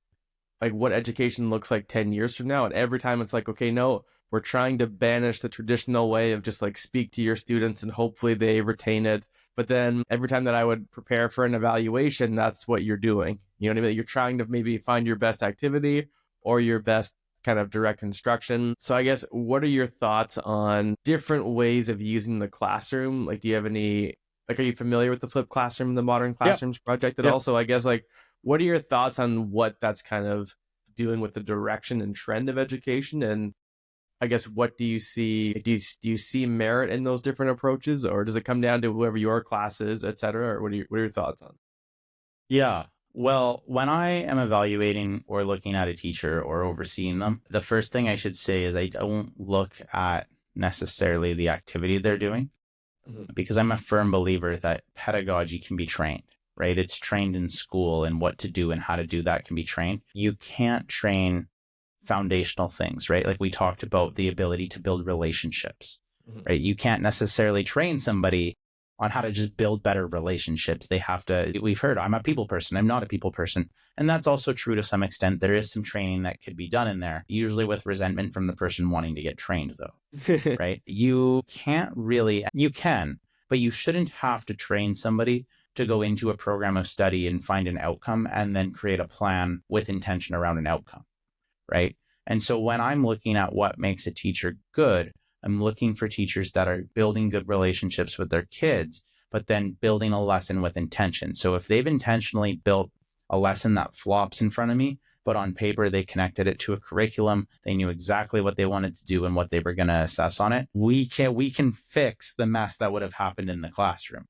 like what education looks like 10 years from now. And every time it's like, okay, no, we're trying to banish the traditional way of just like speak to your students and hopefully they retain it. But then every time that I would prepare for an evaluation, that's what you're doing. You know what I mean? You're trying to maybe find your best activity or your best kind of direct instruction. So I guess what are your thoughts on different ways of using the classroom? Like, do you have any, like, are you familiar with the flipped classroom, the modern classrooms project at all? So I guess like, what are your thoughts on what that's kind of doing with the direction and trend of education? And I guess what do you see? Do you see merit in those different approaches, or does it come down to whoever your class is, et cetera? Or what are your thoughts on? Yeah. Well, when I am evaluating or looking at a teacher or overseeing them, the first thing I should say is I don't look at necessarily the activity they're doing, because I'm a firm believer that pedagogy can be trained, right? It's trained in school, and what to do and how to do that can be trained. You can't train foundational things, right? Like we talked about the ability to build relationships, right? You can't necessarily train somebody on how to just build better relationships. They have to, we've heard, I'm a people person, I'm not a people person. And that's also true to some extent. There is some training that could be done in there, usually with resentment from the person wanting to get trained though, right? You can, but you shouldn't have to train somebody to go into a program of study and find an outcome and then create a plan with intention around an outcome, right? And so when I'm looking at what makes a teacher good, I'm looking for teachers that are building good relationships with their kids, but then building a lesson with intention. So if they've intentionally built a lesson that flops in front of me, but on paper they connected it to a curriculum, they knew exactly what they wanted to do and what they were going to assess on it, we can fix the mess that would have happened in the classroom,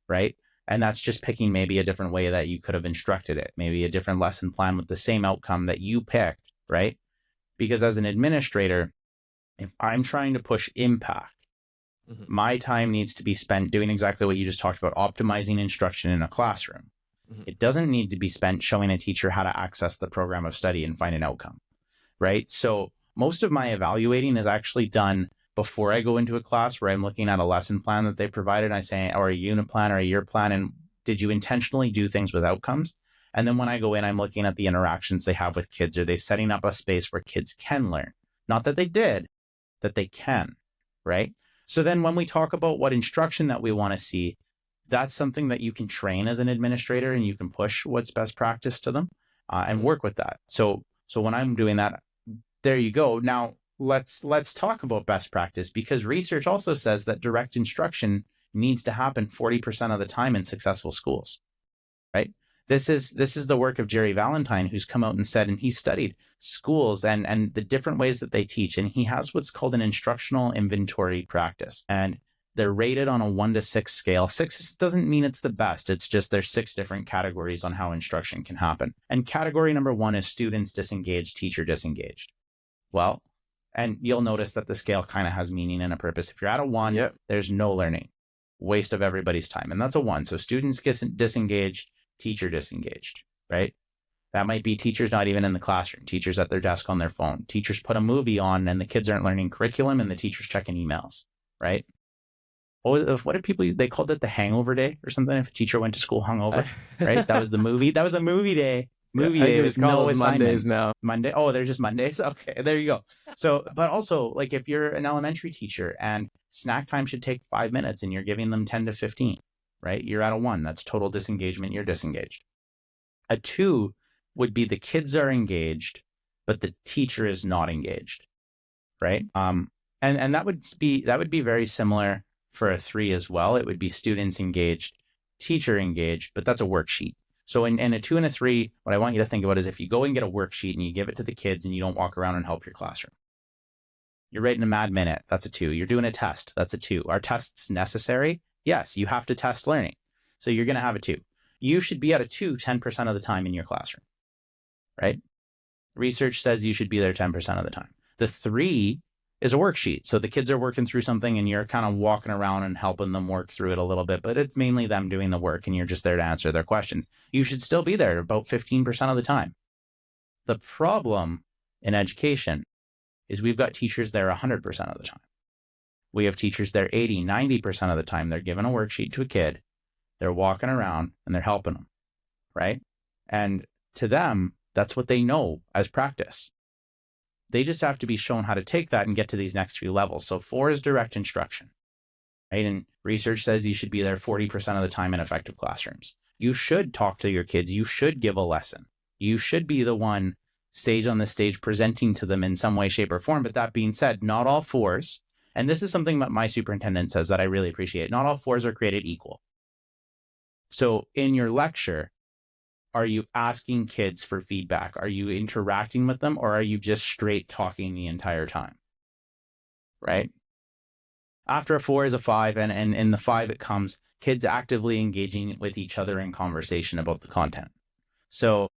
right? And that's just picking maybe a different way that you could have instructed it, maybe a different lesson plan with the same outcome that you picked, right? Because as an administrator, if I'm trying to push impact, Mhm. My time needs to be spent doing exactly what you just talked about, optimizing instruction in a classroom. Mhm. It doesn't need to be spent showing a teacher how to access the program of study and find an outcome, right? So most of my evaluating is actually done before I go into a class, where I'm looking at a lesson plan that they provided. I say, or a unit plan or a year plan, and did you intentionally do things with outcomes? And then when I go in, I'm looking at the interactions they have with kids. Are they setting up a space where kids can learn? Not that they did, that they can, right? So then when we talk about what instruction that we want to see, that's something that you can train as an administrator, and you can push what's best practice to them, and Mhm. work with that. So when I'm doing that, there you go. Now let's talk about best practice, because research also says that direct instruction needs to happen 40% of the time in successful schools, right? This is the work of Jerry Valentine, who's come out and said, and he studied schools and the different ways that they teach, and he has what's called an instructional inventory practice, and they're rated on a 1 to 6 scale. 6 doesn't mean it's the best. It's just there's 6 different categories on how instruction can happen. And category number 1 is students disengaged, teacher disengaged. Well, and you'll notice that the scale kind of has meaning and a purpose. If you're at a 1, Yep. there's no learning, waste of everybody's time. And that's a 1. So students get disengaged, teacher disengaged, right? That might be teachers not even in the classroom, teachers at their desk on their phone. Teachers put a movie on and the kids aren't learning curriculum and the teacher's checking emails, right? What did people, they called it the hangover day or something, if a teacher went to school hungover, right? That was the movie. That was the movie day. Yeah, Movie I think day we with just call no those Mondays assignment. now. Monday. Oh, they're just Mondays. Okay, there you go. So, but also, like, if you're an elementary teacher and snack time should take 5 minutes and you're giving them 10 to 15, right? You're at a 1. That's total disengagement. You're disengaged. A 2 would be the kids are engaged, but the teacher is not engaged, right? And that would be very similar for a 3 as well. It would be students engaged, teacher engaged, but that's a worksheet. So in a 2 and a 3, what I want you to think about is, if you go and get a worksheet and you give it to the kids and you don't walk around and help your classroom. You're writing a mad minute, that's a 2. You're doing a test, that's a 2. Are tests necessary? Yes, you have to test learning. So you're going to have a 2. You should be at a 2 10% of the time in your classroom, right? Research says you should be there 10% of the time. The 3 is a worksheet. So the kids are working through something and you're kind of walking around and helping them work through it a little bit, but it's mainly them doing the work and you're just there to answer their questions. You should still be there about 15% of the time. The problem in education is we've got teachers there 100% of the time. We have teachers there 80, 90% of the time. They're giving a worksheet to a kid, they're walking around and they're helping them, right? And to them, that's what they know as practice. They just have to be shown how to take that and get to these next 3 levels. So 4 is direct instruction, right? And research says you should be there 40% of the time in effective classrooms. You should talk to your kids. You should give a lesson. You should be the one on the stage presenting to them in some way, shape, or form. But that being said, not all 4s, and this is something that my superintendent says that I really appreciate, not all 4s are created equal. So in your lecture, are you asking kids for feedback? Are you interacting with them, or are you just straight talking the entire time? Right? After a 4 is a 5, and in the 5 it comes kids actively engaging with each other in conversation about the content. So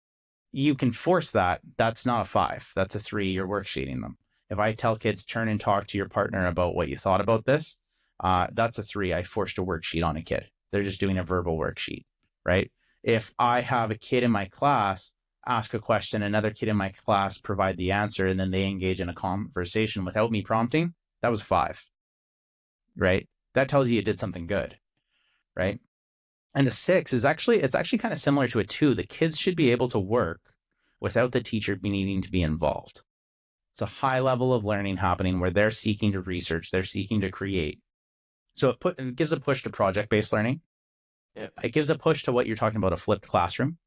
you can force that. That's not a 5. That's a 3. You're worksheeting them. If I tell kids, turn and talk to your partner about what you thought about this, that's a 3. I forced a worksheet on a kid. They're just doing a verbal worksheet, right? If I have a kid in my class ask a question, another kid in my class provide the answer, and then they engage in a conversation without me prompting, that was a 5, right? That tells you you did something good, right? And a 6 is actually kind of similar to a 2. The kids should be able to work without the teacher needing to be involved. It's a high level of learning happening where they're seeking to research, they're seeking to create. So it gives a push to project-based learning. Yeah. It gives a push to what you're talking about, a flipped classroom,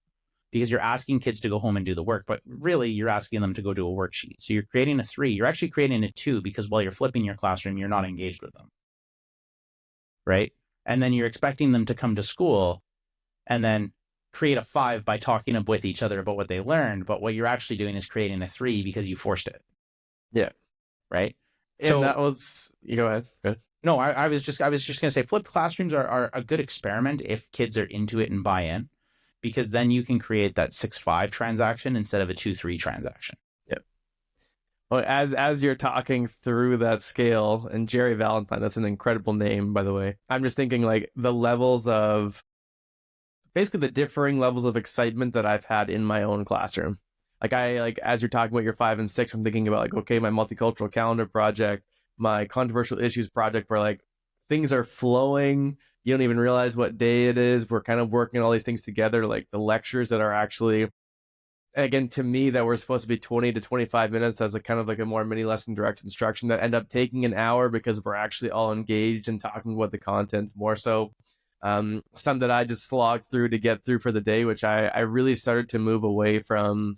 because you're asking kids to go home and do the work, but really you're asking them to go do a worksheet. So you're creating a 3. You're actually creating a 2, because while you're flipping your classroom, you're not engaged with them, right? And then you're expecting them to come to school and then create a 5 by talking with each other about what they learned. But what you're actually doing is creating a 3 because you forced it. Yeah. Right. And So that was, you go ahead. Go ahead. no, I was just going to say flipped classrooms are a good experiment if kids are into it and buy in, because then you can create that 6-5 transaction instead of a 2-3 transaction. Yep. Well, as you're talking through that scale, and Jerry Valentine, that's an incredible name, by the way. I'm just thinking like the levels of basically the differing levels of excitement that I've had in my own classroom. Like as you're talking about your 5 and 6, I'm thinking about like, okay, my multicultural calendar project, my controversial issues project, where like things are flowing. You don't even realize what day it is. We're kind of working all these things together, like the lectures that are actually, again, to me, that were supposed to be 20 to 25 minutes as a kind of like a more mini lesson direct instruction that end up taking an hour because we're actually all engaged and talking about the content more so. Some that I just slogged through to get through for the day, which I really started to move away from,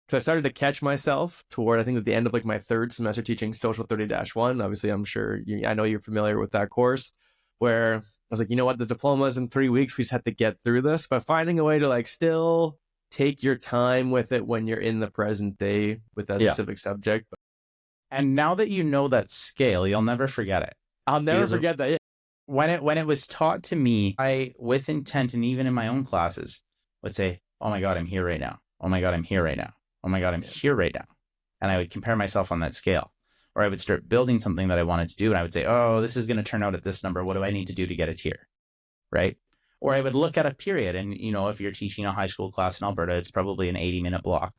because I started to catch myself toward, I think, at the end of like my third semester teaching Social 30-1. Obviously, I'm sure I know you're familiar with that course, where I was like, you know what, the diploma is in 3 weeks. We just have to get through this. But finding a way to like still take your time with it when you're in the present day with that specific subject. And now that you know that scale, you'll never forget it. I'll never forget that. Yeah. When it was taught to me, I, with intent and even in my own classes, would say, oh my God, I'm here right now. Oh my God, I'm here right now. Oh my God, I'm here right now. And I would compare myself on that scale. Or I would start building something that I wanted to do. And I would say, oh, this is going to turn out at this number. What do I need to do to get it here? Right. Or I would look at a period. And, you know, if you're teaching a high school class in Alberta, it's probably an 80-minute block.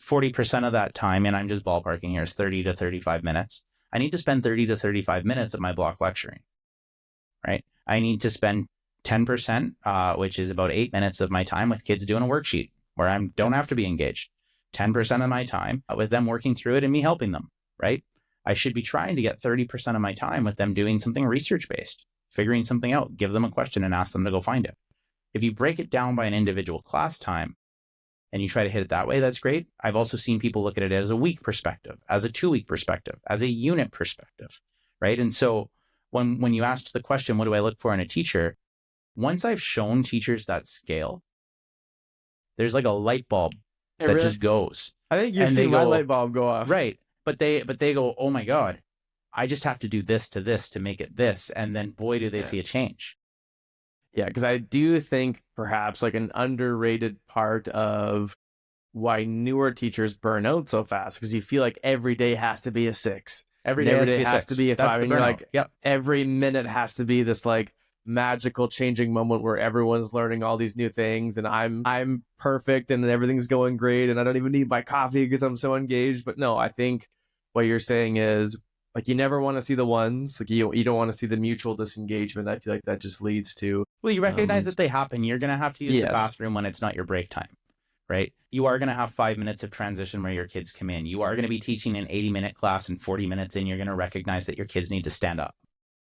40% of that time, and I'm just ballparking here, is 30 to 35 minutes. I need to spend 30 to 35 minutes of my block lecturing. Right. I need to spend 10%, which is about 8 minutes of my time with kids doing a worksheet where I don't have to be engaged. 10% of my time with them working through it and me helping them. Right. I should be trying to get 30% of my time with them doing something research-based, figuring something out, give them a question and ask them to go find it. If you break it down by an individual class time and you try to hit it that way, that's great. I've also seen people look at it as a week perspective, as a 2-week perspective, as a unit perspective. Right. And so when you asked the question, what do I look for in a teacher? Once I've shown teachers that scale, there's like a light bulb that just goes. I think you've seen my light bulb go off. Right. But they go, oh my God, I just have to do this to make it this. And then boy, do they see a change. Yeah, because I do think perhaps like an underrated part of why newer teachers burn out so fast, because you feel like every day has to be a 6. Every day has to be a 5. And you're like, every minute has to be this like magical changing moment where everyone's learning all these new things and I'm perfect and everything's going great and I don't even need my coffee because I'm so engaged. But no, I think what you're saying is like you never want to see the ones, like you don't want to see the mutual disengagement. I feel like that just leads to, well, you recognize that they happen. You're going to have to use the bathroom when it's not your break time, right? You are going to have 5 minutes of transition where your kids come in. You are going to be teaching an 80-minute class and 40 minutes in, you're going to recognize that your kids need to stand up.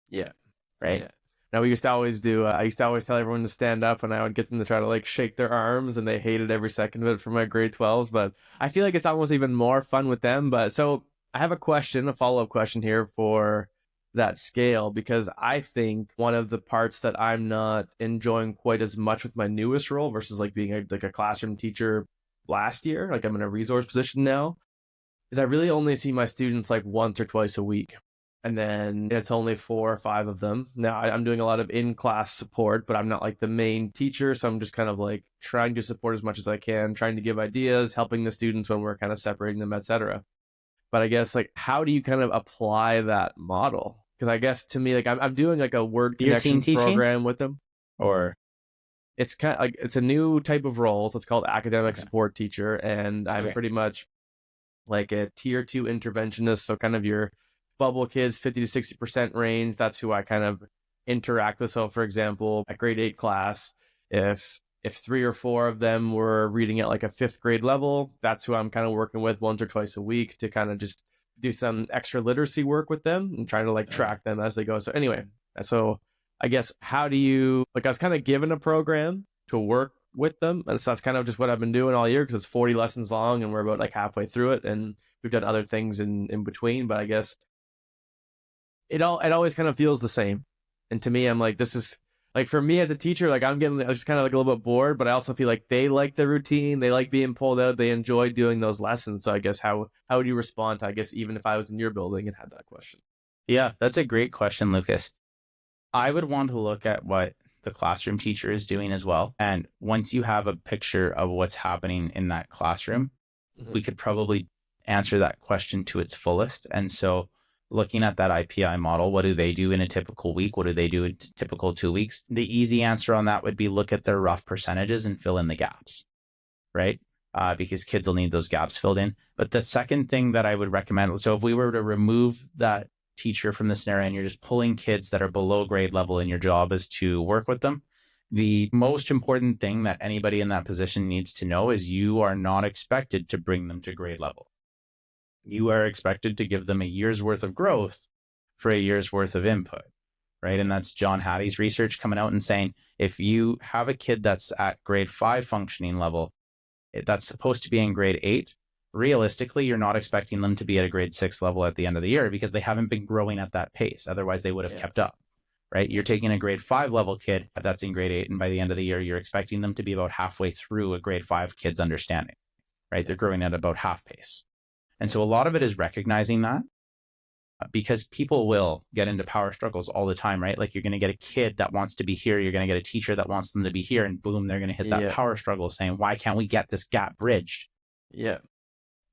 Yeah. Right. Yeah. Now, we used to always do, I used to always tell everyone to stand up and I would get them to try to like shake their arms and they hated every second of it for my grade 12s. But I feel like it's almost even more fun with them. But so I have a follow-up question here for that scale, because I think one of the parts that I'm not enjoying quite as much with my newest role versus like being like a classroom teacher last year, like I'm in a resource position now, is I really only see my students like once or twice a week. And then it's only 4 or 5 of them. Now I'm doing a lot of in-class support, but I'm not like the main teacher. So I'm just kind of like trying to support as much as I can, trying to give ideas, helping the students when we're kind of separating them, etc. But I guess like, how do you kind of apply that model? Because I guess to me, like I'm doing like a word connections program with them. Or it's kind of like, it's a new type of role. So it's called academic support teacher. And I'm pretty much like a tier 2 interventionist. So kind of your bubble kids, 50 to 60% range. That's who I kind of interact with. So for example, at grade 8 class, if 3 or 4 of them were reading at like a 5th grade level, that's who I'm kind of working with once or twice a week to kind of just do some extra literacy work with them and trying to like track them as they go. So anyway, so I guess how do you, like I was kind of given a program to work with them. And so that's kind of just what I've been doing all year, because it's 40 lessons long and we're about like halfway through it. And we've done other things in between, but I guess it always kind of feels the same. And to me, I'm like, this is like, for me as a teacher, like I was just kind of like a little bit bored, but I also feel like they like the routine. They like being pulled out. They enjoy doing those lessons. So I guess how would you respond to, I guess, even if I was in your building and had that question? Yeah, that's a great question, Lucas. I would want to look at what the classroom teacher is doing as well. And once you have a picture of what's happening in that classroom, we could probably answer that question to its fullest. And so looking at that IPI model, what do they do in a typical week? What do they do in typical 2 weeks? The easy answer on that would be look at their rough percentages and fill in the gaps, right? Because kids will need those gaps filled in. But the second thing that I would recommend, so if we were to remove that teacher from the scenario and you're just pulling kids that are below grade level and your job is to work with them, the most important thing that anybody in that position needs to know is you are not expected to bring them to grade level. You are expected to give them a year's worth of growth for a year's worth of input, right? And that's John Hattie's research coming out and saying, if you have a kid that's at grade 5 functioning level, that's supposed to be in grade 8, realistically, you're not expecting them to be at a grade 6 level at the end of the year because they haven't been growing at that pace. Otherwise, they would have kept up, right? You're taking a grade 5 level kid that's in grade 8, and by the end of the year, you're expecting them to be about halfway through a grade 5 kid's understanding, right? They're growing at about half pace. And so a lot of it is recognizing that, because people will get into power struggles all the time, right? Like you're going to get a kid that wants to be here. You're going to get a teacher that wants them to be here, and boom, they're going to hit that power struggle saying, why can't we get this gap bridged? Yeah.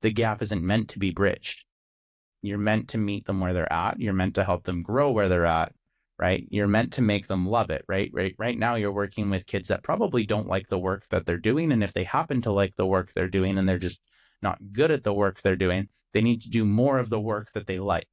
The gap isn't meant to be bridged. You're meant to meet them where they're at. You're meant to help them grow where they're at, right? You're meant to make them love it, right? Right now, you're working with kids that probably don't like the work that they're doing. And if they happen to like the work they're doing and they're just not good at the work they're doing, they need to do more of the work that they like.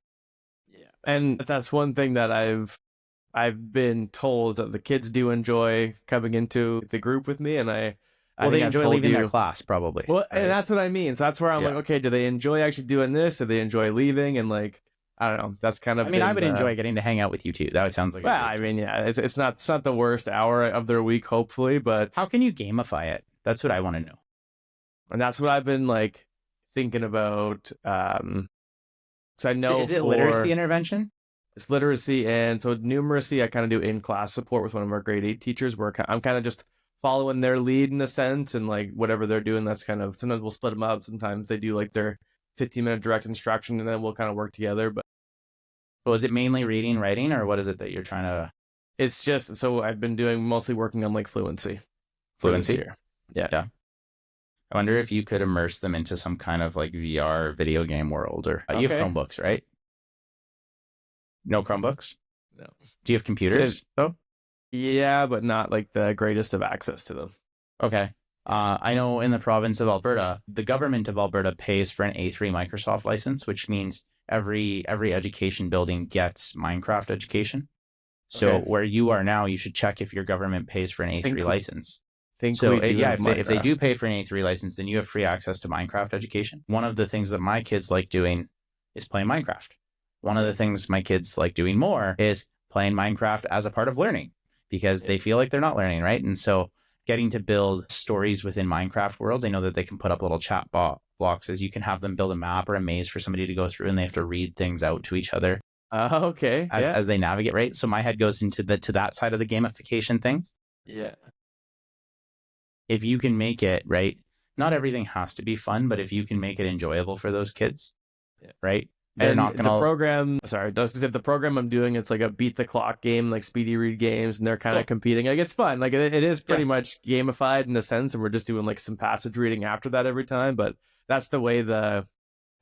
Yeah. And that's one thing that I've been told that the kids do enjoy coming into the group with me, and I Well, they think enjoy leaving their class, probably. Well, right? and that's what I mean. So that's where I'm like, okay, do they enjoy actually doing this? Do they enjoy leaving? And like, I don't know. That's kind of. I mean, I would enjoy getting to hang out with you too. That sounds like. Well, I mean, yeah, it's not the worst hour of their week, hopefully, but how can you gamify it? That's what I want to know. And that's what I've been like thinking about. So I know is it literacy intervention? It's literacy, and so numeracy I kind of do in-class support with one of our grade 8 teachers, where I'm kind of just following their lead in a sense, and like whatever they're doing, that's kind of, sometimes we'll split them up, sometimes they do like their 15-minute direct instruction, and then we'll kind of work together. But is it mainly reading, writing, or what is it that you're trying to? It's just, so I've been doing mostly working on like fluency here. Yeah. I wonder if you could immerse them into some kind of like VR video game world, or you have Chromebooks, right? No Chromebooks? No. Do you have computers though? Yeah, but not like the greatest of access to them. Okay. I know in the province of Alberta, the government of Alberta pays for an A3 Microsoft license, which means every education building gets Minecraft education. So where you are now, you should check if your government pays for an A3 license. If they do pay for an A3 license, then you have free access to Minecraft education. One of the things that my kids like doing is playing Minecraft. One of the things my kids like doing more is playing Minecraft as a part of learning, because they feel like they're not learning, right? And so getting to build stories within Minecraft worlds, I know that they can put up little chat boxes. You can have them build a map or a maze for somebody to go through, and they have to read things out to each other. As they navigate, right? So my head goes into that side of the gamification thing. Yeah. If you can make it, right, not everything has to be fun, but if you can make it enjoyable for those kids, right? They're not going to. The program I'm doing, it's like a beat the clock game, like speedy read games, and they're kind of competing. Like, it's fun. Like, it is pretty much gamified in a sense, and we're just doing like some passage reading after that every time. But that's the way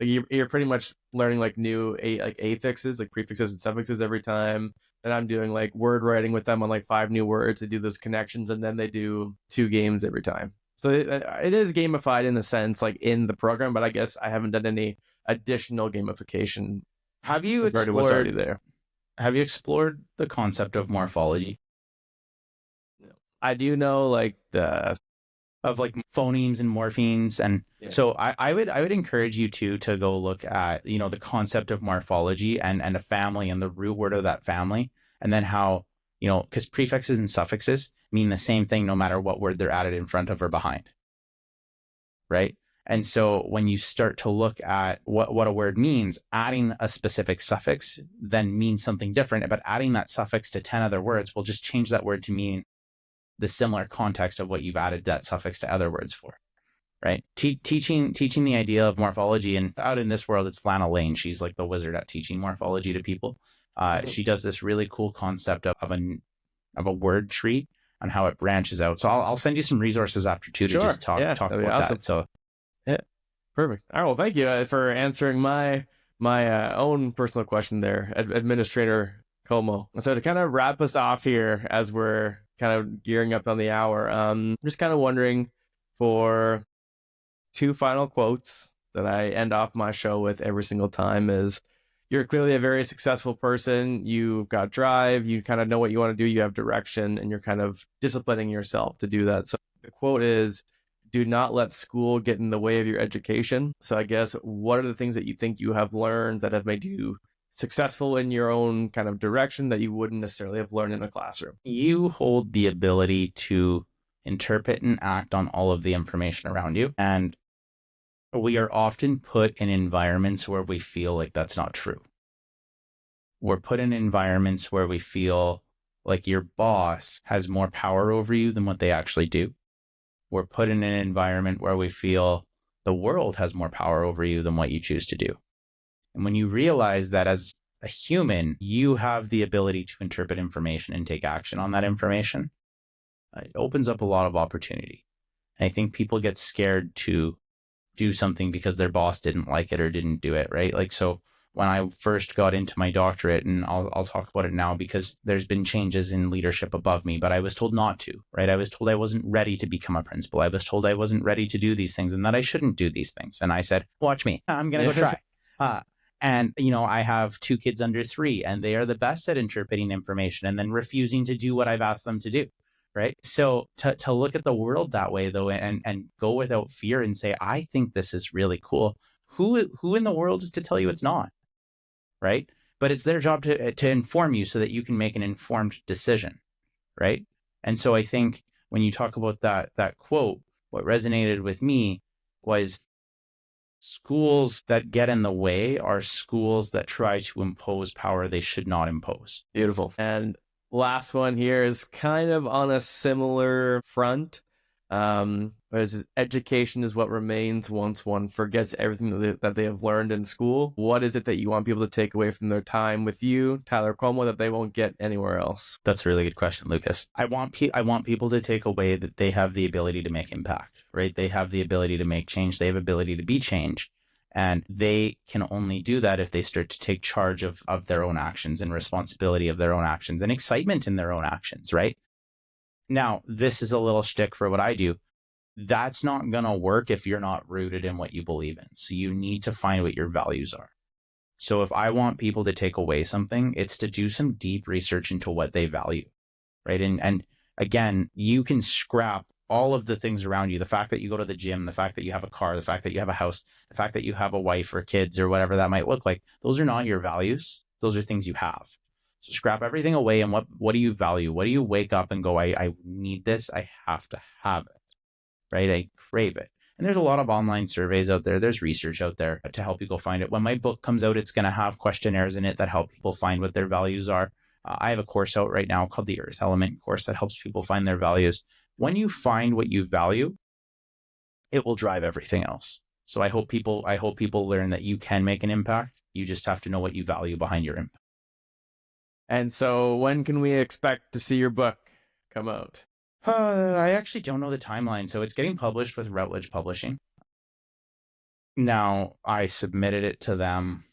you're pretty much learning like new affixes, like prefixes and suffixes every time. And I'm doing like word writing with them on like 5 new words. They do those connections, and then they do 2 games every time. So it is gamified in a sense, like in the program, but I guess I haven't done any additional gamification. Have you explored what's already there? Have you explored the concept of morphology? I do know like of like phonemes and morphemes, and so I would encourage you to go look at the concept of morphology and a family and the root word of that family, and then how because prefixes and suffixes mean the same thing no matter what word they're added in front of or behind, right? And so when you start to look at what a word means, adding a specific suffix then means something different, but adding that suffix to 10 other words will just change that word to mean the similar context of what you've added that suffix to other words for, right? Teaching the idea of morphology, and out in this world, it's Lana Lane. She's like the wizard at teaching morphology to people. She does this really cool concept of a word tree and how it branches out. So I'll send you some resources after too to just talk about that. So Perfect. All right. Well, thank you for answering my own personal question there, Administrator Como. So to kind of wrap us off here as we're kind of gearing up on the hour, I'm just kind of wondering for two final quotes that I end off my show with every single time is you're clearly a very successful person. You've got drive. You kind of know what you want to do. You have direction, and you're kind of disciplining yourself to do that. So the quote is, do not let school get in the way of your education. So I guess what are the things that you think you have learned that have made you successful in your own kind of direction that you wouldn't necessarily have learned in a classroom? You hold the ability to interpret and act on all of the information around you. And we are often put in environments where we feel like that's not true. We're put in environments where we feel like your boss has more power over you than what they actually do. We're put in an environment where we feel the world has more power over you than what you choose to do. And when you realize that as a human, you have the ability to interpret information and take action on that information, it opens up a lot of opportunity. And I think people get scared to do something because their boss didn't like it or didn't do it, right? Like, so when I first got into my doctorate, and I'll talk about it now because there's been changes in leadership above me, but I was told not to, right? I was told I wasn't ready to become a principal. I was told I wasn't ready to do these things and that I shouldn't do these things. And I said, watch me, I'm going to go try. And, I have 2 kids under 3, and they are the best at interpreting information and then refusing to do what I've asked them to do. Right. So to look at the world that way, though, and go without fear and say, I think this is really cool. Who in the world is to tell you it's not? Right. But it's their job to inform you so that you can make an informed decision. Right. And so I think when you talk about that quote, what resonated with me was schools that get in the way are schools that try to impose power they should not impose. Beautiful. And last one here is kind of on a similar front. Whereas education is what remains once one forgets everything that they have learned in school. What is it that you want people to take away from their time with you, Tyler Comeau, that they won't get anywhere else? That's a really good question, Lucas. I want people to take away that they have the ability to make impact, right? They have the ability to make change. They have ability to be change. And they can only do that if they start to take charge of their own actions and responsibility of their own actions and excitement in their own actions, right? Now, this is a little shtick for what I do. That's not going to work if you're not rooted in what you believe in. So you need to find what your values are. So if I want people to take away something, it's to do some deep research into what they value, right? And again, you can scrap all of the things around you, the fact that you go to the gym, the fact that you have a car, the fact that you have a house, the fact that you have a wife or kids or whatever that might look like, those are not your values. Those are things you have. So scrap everything away. And what do you value? What do you wake up and go, I need this. I have to have it, right? I crave it. And there's a lot of online surveys out there. There's research out there to help you go find it. When my book comes out, it's going to have questionnaires in it that help people find what their values are. I have a course out right now called the Earth Element course that helps people find their values. When you find what you value, it will drive everything else. So I hope people learn that you can make an impact. You just have to know what you value behind your impact. And so when can we expect to see your book come out? I actually don't know the timeline. So it's getting published with Routledge Publishing. Now, I submitted it to them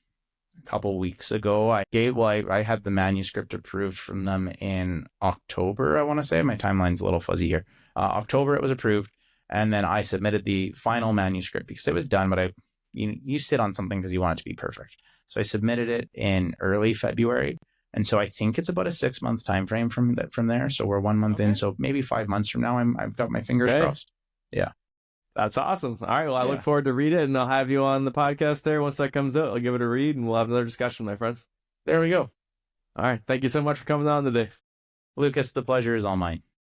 a couple weeks ago. I had the manuscript approved from them in October, I want to say. My timeline's a little fuzzy here. October it was approved, and then I submitted the final manuscript because it was done, but you sit on something because you want it to be perfect. So I submitted it in early February, and so I think it's about a 6-month time frame from there. So we're 1 month in, so maybe 5 months from now, I've got my fingers crossed. Yeah. That's awesome. All right. Well, I look forward to read it, and I'll have you on the podcast there once that comes out. I'll give it a read, and we'll have another discussion, my friend. There we go. All right. Thank you so much for coming on today. Lucas, the pleasure is all mine.